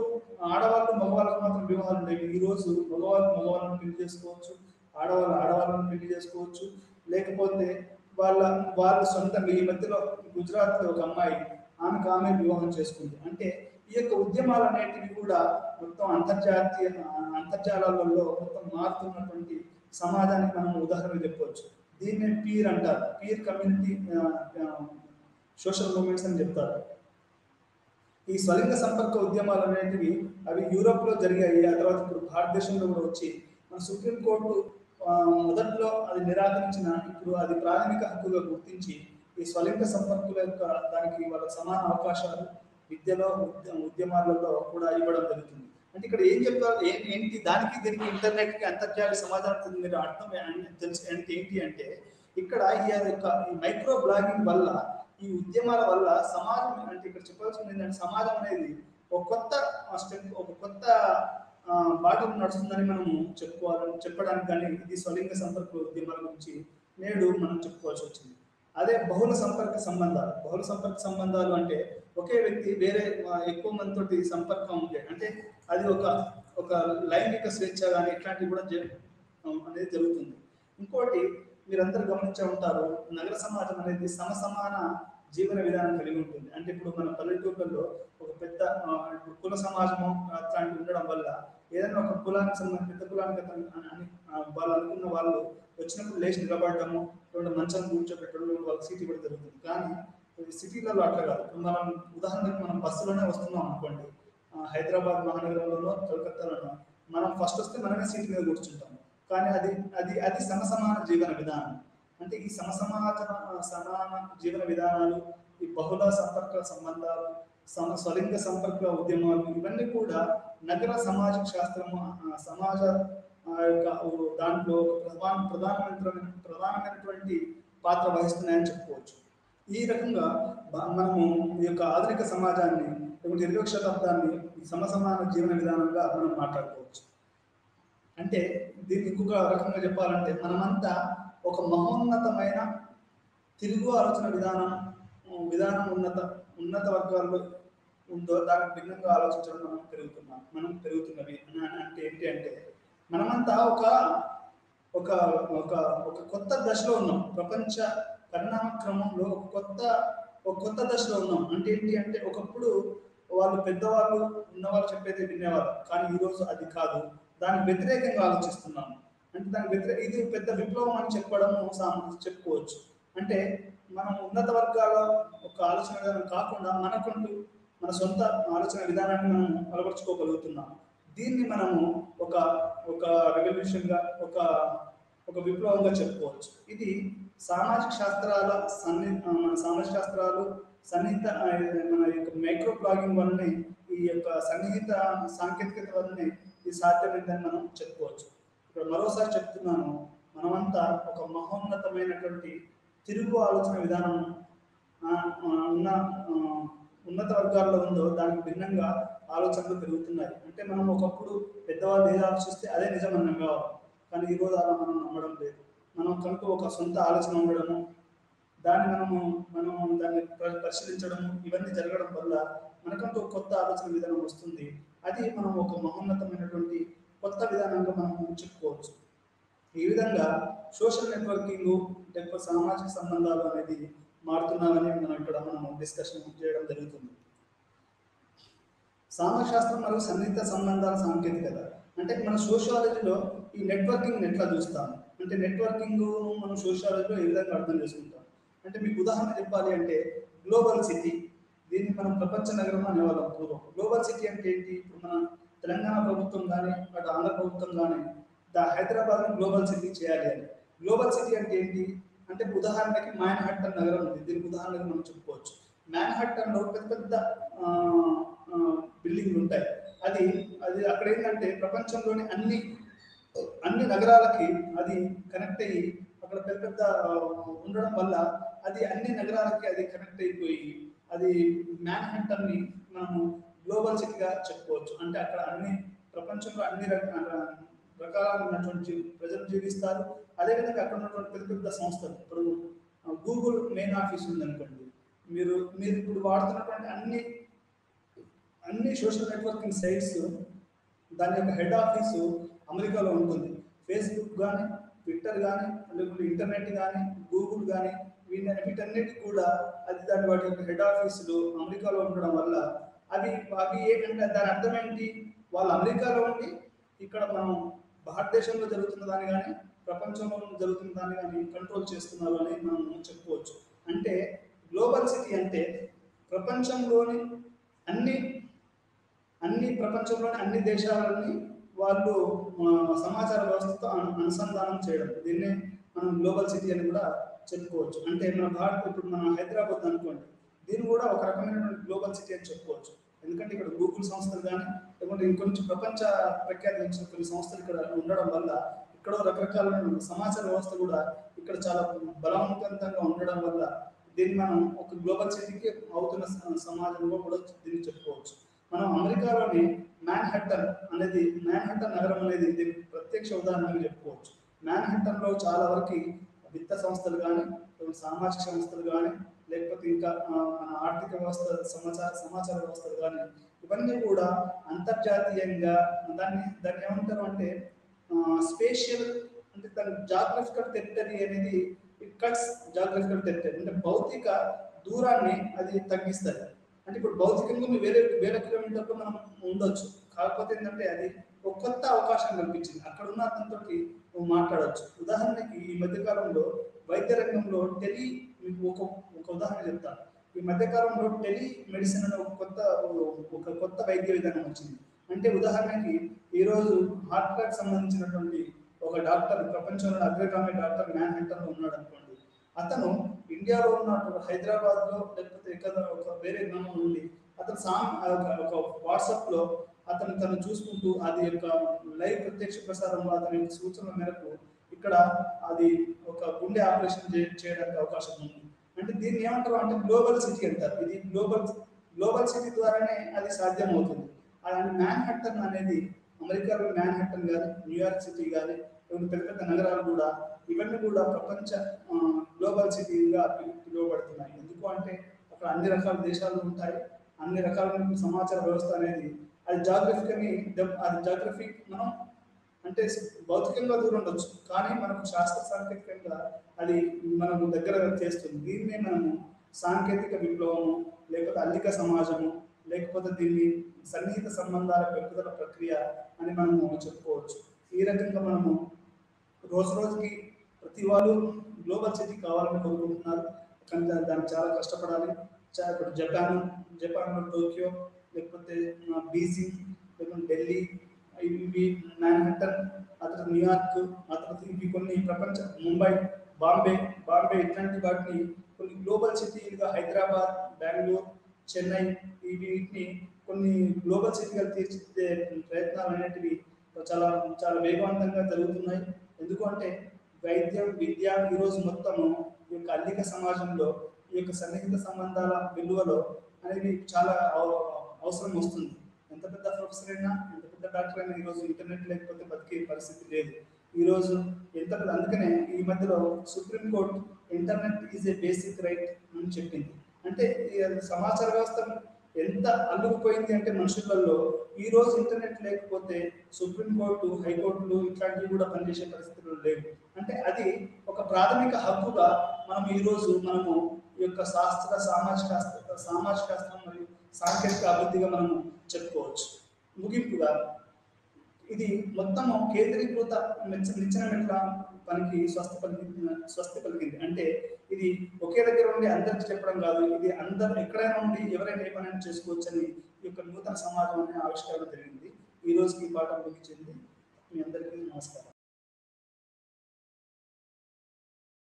ఆడవాళ్ళు మగవాళ్ళకు మాత్రం వివాహాలు ఉండేవి. ఈరోజు మగవాళ్ళని పెళ్లి చేసుకోవచ్చు, ఆడవాళ్ళని పెళ్లి చేసుకోవచ్చు. లేకపోతే వాళ్ళ సొంతంగా ఈ మధ్యలో గుజరాత్లో ఒక అమ్మాయి ఆమె వివాహం చేసుకుంది. అంటే ఈ యొక్క ఉద్యమాలు అనేటివి కూడా మొత్తం అంతర్జాలాలలో మొత్తం మారుతున్నటువంటి సమాజానికి మనం ఉదాహరణ చెప్పవచ్చు. దీన్ని పీర్ అంటారు, పీర్ కమ్యూనిటీ సోషల్ మూవ్మెంట్స్ అని చెప్తారు. ఈ స్వలింగ సంపర్క ఉద్యమాలు అనేటివి అవి యూరోప్లో జరిగాయి. ఆ తర్వాత ఇప్పుడు భారతదేశంలో కూడా వచ్చి మన సుప్రీంకోర్టు మొదట్లో అది నిరాకరించిన, ఇప్పుడు అది ప్రాథమిక హక్కుగా గుర్తించి ఈ స్వలింగ సంపర్కుల యొక్క దానికి వాళ్ళ సమాన అవకాశాలు విద్యలో, ఉద్యమాలలో కూడా ఇవ్వడం జరుగుతుంది. అంటే ఇక్కడ ఏం చెప్తారు, ఏంటి దానికి దీనికి ఇంటర్నెట్కి అంతర్జాతీయ సమాజానికి మీరు అర్థం తెలుసు అంటే ఏంటి అంటే, ఇక్కడ ఈ మైక్రో బ్లాగింగ్ వల్ల, ఈ ఉద్యమాల వల్ల సమాజం అంటే ఇక్కడ చెప్పాల్సింది ఏంటంటే, సమాజం అనేది ఒక కొత్త బాటలు నడుస్తుందని మనము చెప్పడానికి కానీ ఇది స్వలింగ సంపర్క ఉద్యమాల గురించి నేడు మనం చెప్పుకోవాల్సి వచ్చింది. అదే బహుళ సంపర్క సంబంధాలు అంటే ఒకే వ్యక్తి వేరే ఎక్కువ మందితోటి సంపర్కం ఉంటే, అంటే అది ఒక లైంగిక స్వేచ్ఛ కానీ ఇట్లాంటివి కూడా అనేది జరుగుతుంది. ఇంకోటి మీరందరూ గమనించే ఉంటారు, నగర సమాజం అనేది సమాన జీవన విధానం కలిగి ఉంటుంది. అంటే ఇప్పుడు మన పల్లెటూళ్ళలో ఒక పెద్ద కుల సమాజము అట్లాంటి ఉండడం వల్ల ఏదైనా ఒక కులానికి సంబంధించి పెద్ద కులానికి అని వాళ్ళు అనుకున్న వాళ్ళు వచ్చినప్పుడు లేచి నిలబడటము, రెండు మంచం కూర్చోబెట్టడం, వాళ్ళకి సీట్ ఇవ్వడం జరుగుతుంది. కానీ సిటీలలో అట్లా కాదు. మనం ఉదాహరణకు మనం బస్సులోనే వస్తున్నాం అనుకోండి, హైదరాబాద్ మహానగరంలో, కలకత్తాలో మనం ఫస్ట్ వస్తే మనమే సీట్ మీద కూర్చుంటాం. కానీ అది సమాన జీవన విధానం. అంటే ఈ సమాన జీవన విధానాలు, ఈ బహుళ సంపర్క సంబంధాలు, స్వలింగ సంపర్క ఉద్యమాలు, ఇవన్నీ కూడా నగర సమాజ శాస్త్రము, సమాజ దాంట్లో ప్రధానమైనటువంటి పాత్ర వహిస్తున్నాయని చెప్పుకోవచ్చు. ఈ రకంగా మనము ఈ యొక్క ఆధునిక సమాజాన్ని, 20వ శతాబ్దాన్ని సమాన జీవన విధానంగా మనం మాట్లాడుకోవచ్చు. అంటే దీన్ని ఇంకొక రకంగా చెప్పాలంటే, మనమంతా ఒక మహోన్నతమైన తెలుగు ఆలోచన విధానం ఉన్నత వర్గాల్లో ఉందో దానికి భిన్నంగా ఆలోచించడం మనం పెరుగుతున్నవి అంటే ఏంటి అంటే, మనమంతా ఒక కొత్త దశలో ఉన్నాం. ప్రపంచ పరిణామ క్రమంలో ఒక కొత్త దశలో ఉన్నాం. అంటే ఏంటి అంటే, ఒకప్పుడు వాళ్ళు పెద్దవాళ్ళు ఉన్నవాళ్ళు చెప్పేది వినేవారు, కానీ ఈరోజు అది కాదు. దానికి వ్యతిరేకంగా ఆలోచిస్తున్నాము. అంటే దానికి ఇది పెద్ద విప్లవం అని చెప్పుకోవచ్చు. అంటే మనం ఉన్నత వర్గాల ఒక ఆలోచన విధానం కాకుండా మనకంటూ మన సొంత ఆలోచన విధానాన్ని మనం అలవర్చుకోగలుగుతున్నాం. దీన్ని మనము ఒక ఒక రెవల్యూషన్గా ఒక విప్లవంగా చెప్పుకోవచ్చు. ఇది సామాజిక శాస్త్రాల మన సామాజిక శాస్త్రాలు సన్నిహిత మన యొక్క మైక్రో బ్లాగింగ్ వల్లనే ఈ యొక్క సన్నిహిత సాంకేతికత వల్లనే ఇది సాధ్యమైందని మనం చెప్పుకోవచ్చు. ఇక్కడ మరోసారి చెప్తున్నాను, మనమంతా ఒక మహోన్నతమైనటువంటి తిరుగు ఆలోచన విధానం ఉన్న ఉన్నత వర్గాల్లో ఉందో దానికి భిన్నంగా ఆలోచనలు పెరుగుతున్నాయి. అంటే మనం ఒకప్పుడు పెద్దవాళ్ళు ఏది ఆలోచిస్తే అదే నిజం అని నమ్మేవాళ్ళం, కానీ ఈరోజు అలా మనం నమ్మడం లేదు. మనం కంటూ ఒక సొంత ఆలోచన ఉండడము, మనం దాన్ని పరిశీలించడము, ఇవన్నీ జరగడం వల్ల మనకంటూ కొత్త ఆలోచన విధానం వస్తుంది. అది మనం ఒక మహోన్నతమైనటువంటి కొత్త విధానంగా మనం చెప్పుకోవచ్చు. ఈ విధంగా సోషల్ నెట్వర్కింగ్ లేకపోతే సామాజిక సంబంధాలు అనేది మారుతున్నామని మనం డిస్కషన్ చేయడం జరుగుతుంది. సామాజిక శాస్త్రం మరియు సన్నిహిత సంబంధాల సాంకేతికత అంటే మన సోషియాలజీలో ఈ నెట్వర్కింగ్ ఎట్లా చూస్తాము అంటే నెట్వర్కింగ్ మనం సోషియాలజీలో ఏ విధంగా అర్థం చేసుకుంటాం అంటే మీకు ఉదాహరణ చెప్పాలి అంటే గ్లోబల్ సిటీ, దీన్ని మనం ప్రపంచ నగరం అనేవాళ్ళం పూర్వం. గ్లోబల్ సిటీ అంటే ఏంటి? ఇప్పుడు మన తెలంగాణ ప్రభుత్వం కానీ అటు ఆంధ్ర ప్రభుత్వం కానీ హైదరాబాద్ గ్లోబల్ సిటీ చేయాలి అని. గ్లోబల్ సిటీ అంటే ఏంటి అంటే ఉదాహరణకి మ్యాన్హట్టన్ నగరం ఉంది, దీనికి ఉదాహరణకి మనం చెప్పుకోవచ్చు. మ్యాన్హట్టన్లో పెద్ద పెద్ద బిల్డింగ్లు ఉంటాయి. అది అది అక్కడ ఏంటంటే ప్రపంచంలోని అన్ని నగరాలకి అది కనెక్ట్ అయ్యి అక్కడ పెద్ద పెద్ద ఉండడం వల్ల అది అన్ని నగరాలకి అది కనెక్ట్ అయిపోయి అది మ్యాన్హట్టన్ని మనము గ్లోబల్ సిటీగా చెప్పుకోవచ్చు. అంటే అక్కడ ప్రపంచంలో అన్ని రకాలైనటువంటి ప్రజలు జీవిస్తారు. అదేవిధంగా అక్కడ ఉన్నటువంటి పెద్ద పెద్ద సంస్థలు, ఇప్పుడు గూగుల్ మెయిన్ ఆఫీస్ ఉందనుకోండి, మీరు ఇప్పుడు వాడుతున్నటువంటి అన్ని సోషల్ నెట్వర్కింగ్ సైట్స్ దాని యొక్క హెడ్ ఆఫీసు అమెరికాలో ఉంటుంది. ఫేస్బుక్ కానీ, ట్విట్టర్ కానీ, లేకపోతే ఇంటర్నెట్ కానీ, గూగుల్ కానీ వీటన్నిటి కూడా వాటి యొక్క హెడ్ ఆఫీసులు అమెరికాలో ఉండడం వల్ల అవి ఏంటంటే దాని అర్థం ఏంటి? వాళ్ళు అమెరికాలో ఉండి ఇక్కడ మనం భారతదేశంలో జరుగుతున్న దాన్ని కానీ ప్రపంచంలో జరుగుతున్న దాన్ని కానీ కంట్రోల్ చేస్తున్నారు అని మనం చెప్పుకోవచ్చు. అంటే గ్లోబల్ సిటీ అంటే ప్రపంచంలోని అన్ని దేశాలని వాళ్ళు సమాచార వ్యవస్థతో అనుసంధానం చేయడం, దీన్నే మనం గ్లోబల్ సిటీ అని కూడా చెప్పుకోవచ్చు. అంటే ఇప్పుడు మన హైదరాబాద్ అనుకోండి, దీన్ని కూడా ఒక రకమైనటువంటి గ్లోబల్ సిటీ అని చెప్పుకోవచ్చు. ఎందుకంటే ఇక్కడ గూగుల్ సంస్థలు కానీ లేకుంటే ఇంకొంచెం ప్రపంచ ప్రఖ్యాతి కొన్ని సంస్థలు ఇక్కడ ఉండడం వల్ల ఇక్కడ రకరకాలైన సమాచార వ్యవస్థ కూడా ఇక్కడ చాలా బలవంతంగా ఉండడం వల్ల దీన్ని మనం ఒక గ్లోబల్ సిటీకి అవుతున్న సమాజంలో కూడా దీన్ని చెప్పుకోవచ్చు. మనం అమెరికాలోని మ్యాన్హట్టన్ నగరం అనేది దీనికి ప్రత్యక్ష ఉదాహరణగా చెప్పుకోవచ్చు. మ్యాన్హట్టన్లో చాలా వరకు విత్త సంస్థలు కానీ సామాజిక సంస్థలు కానీ లేకపోతే ఇంకా మన ఆర్థిక వ్యవస్థ సమాచార వ్యవస్థలు కానీ ఇవన్నీ కూడా అంతర్జాతీయంగా దాన్ని ఏమంటారు అంటే స్పేషియల్ అంటే దాని జాగ్రఫికల్ టెరిటరీ అనేది కట్స్ జాగ్రఫికల్ టెరిటరీ అంటే భౌతిక దూరాన్ని అది తగ్గిస్తుంది. అంటే ఇప్పుడు భౌతికంగా వేల కిలోమీటర్లు మనం ఉండొచ్చు, కాకపోతే ఏంటంటే అది ఒక కొత్త అవకాశం కల్పించింది. అక్కడ ఉన్న అతనితో నువ్వు మాట్లాడవచ్చు. ఉదాహరణకి ఈ మధ్యకాలంలో వైద్య రంగంలో మీకు ఒక ఉదాహరణ చెప్తాను. ఈ మధ్యకాలంలో టెలి మెడిసిన్ అనే ఒక కొత్త వైద్య విధానం వచ్చింది. అంటే ఉదాహరణకి ఈరోజు హార్ట్ అటాక్ సంబంధించినటువంటి ఒక డాక్టర్, ప్రపంచంలో అగ్రగామి డాక్టర్ మ్యాన్హట్టన్లో ఉన్నాడు అనుకోండి. అతను ఇండియాలో ఉన్న హైదరాబాద్లో లేకపోతే ఒక వేరే గ్రామం నుండి అతను ఒక వాట్సాప్లో తను చూసుకుంటూ అది యొక్క లైవ్ ప్రత్యక్ష ప్రసారంలో అతని యొక్క సూచనల మేరకు ఇక్కడ అది ఒక గుండె ఆపరేషన్ చేయడానికి అవకాశం ఉంది. అంటే దీన్ని ఏమంటారు అంటే గ్లోబల్ సిటీ అంటారు. ఇది గ్లోబల్ సిటీ ద్వారానే అది సాధ్యం అవుతుంది. అలాంటి మ్యాన్హట్టన్ అనేది అమెరికాలో మ్యాన్హట్టన్ కానీ న్యూయార్క్ సిటీ కానీ పెద్ద పెద్ద నగరాలు కూడా ఇవన్నీ కూడా ప్రపంచ గ్లోబల్ సిటీగా పిలువబడుతున్నాయి. ఎందుకు అంటే అక్కడ అన్ని రకాల దేశాలు ఉంటాయి, అన్ని రకాలైన సమాచార వ్యవస్థ అనేది అది జాగ్రఫిక్ మనం అంటే భౌతికంగా దూరం ఉండొచ్చు, కానీ మనకు శాస్త్ర సాంకేతికంగా అది మనకు దగ్గర చేస్తుంది. దీన్నే మనము సాంకేతిక విప్లవము లేకపోతే అల్లిక సమాజము లేకపోతే దీన్ని సన్నిహిత సంబంధాల పెంపుదల ప్రక్రియ అని మనము చెప్పుకోవచ్చు. ఈ రకంగా మనము రోజు రోజుకి ప్రతి వాళ్ళు గ్లోబల్ సిటీ కావాలని కోరుకుంటున్నారు, కానీ దానికి చాలా కష్టపడాలి. ఇప్పుడు జపాన్లో టోక్యో, లేకపోతే బీజింగ్, లేకపోతే ఢిల్లీ, ఇవి మ్యాన్హట్టన్, ఆ తర్వాత న్యూయార్క్, ఆ తర్వాత ఇవి కొన్ని ప్రపంచ ముంబై, బాంబే బాంబే ఇట్లాంటి వాటిని కొన్ని గ్లోబల్ సిటీలుగా, హైదరాబాద్, బెంగళూరు, చెన్నై, వీటిని కొన్ని గ్లోబల్ సిటీగా తీర్చిదిద్దే ప్రయత్నాలు అనేటివి చాలా చాలా వేగవంతంగా జరుగుతున్నాయి. ఎందుకంటే వైద్యం, విద్య ఈరోజు మొత్తము ఈ యొక్క ఆర్థిక సమాజంలో ఈ యొక్క సన్నిహిత సంబంధాల విలువలో అనేది చాలా అవసరం వస్తుంది. ఎంత పెద్ద ప్రొఫెసర్ అయినా, ఎంత పెద్ద డాక్టర్ అయినా ఈరోజు ఇంటర్నెట్ లేకపోతే బతికే పరిస్థితి లేదు. ఈరోజు ఎంత పెద్ద, అందుకనే ఈ మధ్యలో supreme court internet is a basic right అని చెప్పింది. అంటే ఈ సమాచార వ్యవస్థ ఎంత అల్లుకుపోయింది అంటే మనుషులలో, ఈ రోజు ఇంటర్నెట్ లేకపోతే సుప్రీంకోర్టు, హైకోర్టులు ఇట్లాంటివి కూడా పనిచేసే పరిస్థితులు లేవు. అంటే అది ఒక ప్రాథమిక హక్కుగా మనం ఈరోజు మనము ఈ యొక్క సామాజిక శాస్త్రం మరియు సాంకేతిక అభివృద్ధిగా మనము చెప్పుకోవచ్చు. ముగింపుగా ఇది మొత్తము కేంద్రీకృత నిచ్చెన మెట్ల పనికి స్వస్తి పలికింది. అంటే ఇది ఒకే దగ్గర ఉండి అందరికి చెప్పడం కాదు, ఇది అందరూ ఎక్కడైనా ఉండి ఎవరైనా ఏ పనైనా చేసుకోవచ్చు అని ఈ యొక్క నూతన సమాజం అనే ఆవిష్కరణ జరిగింది. ఈ రోజుకి ఈ పాఠం ముగించింది. మీ అందరికీ నమస్కారం.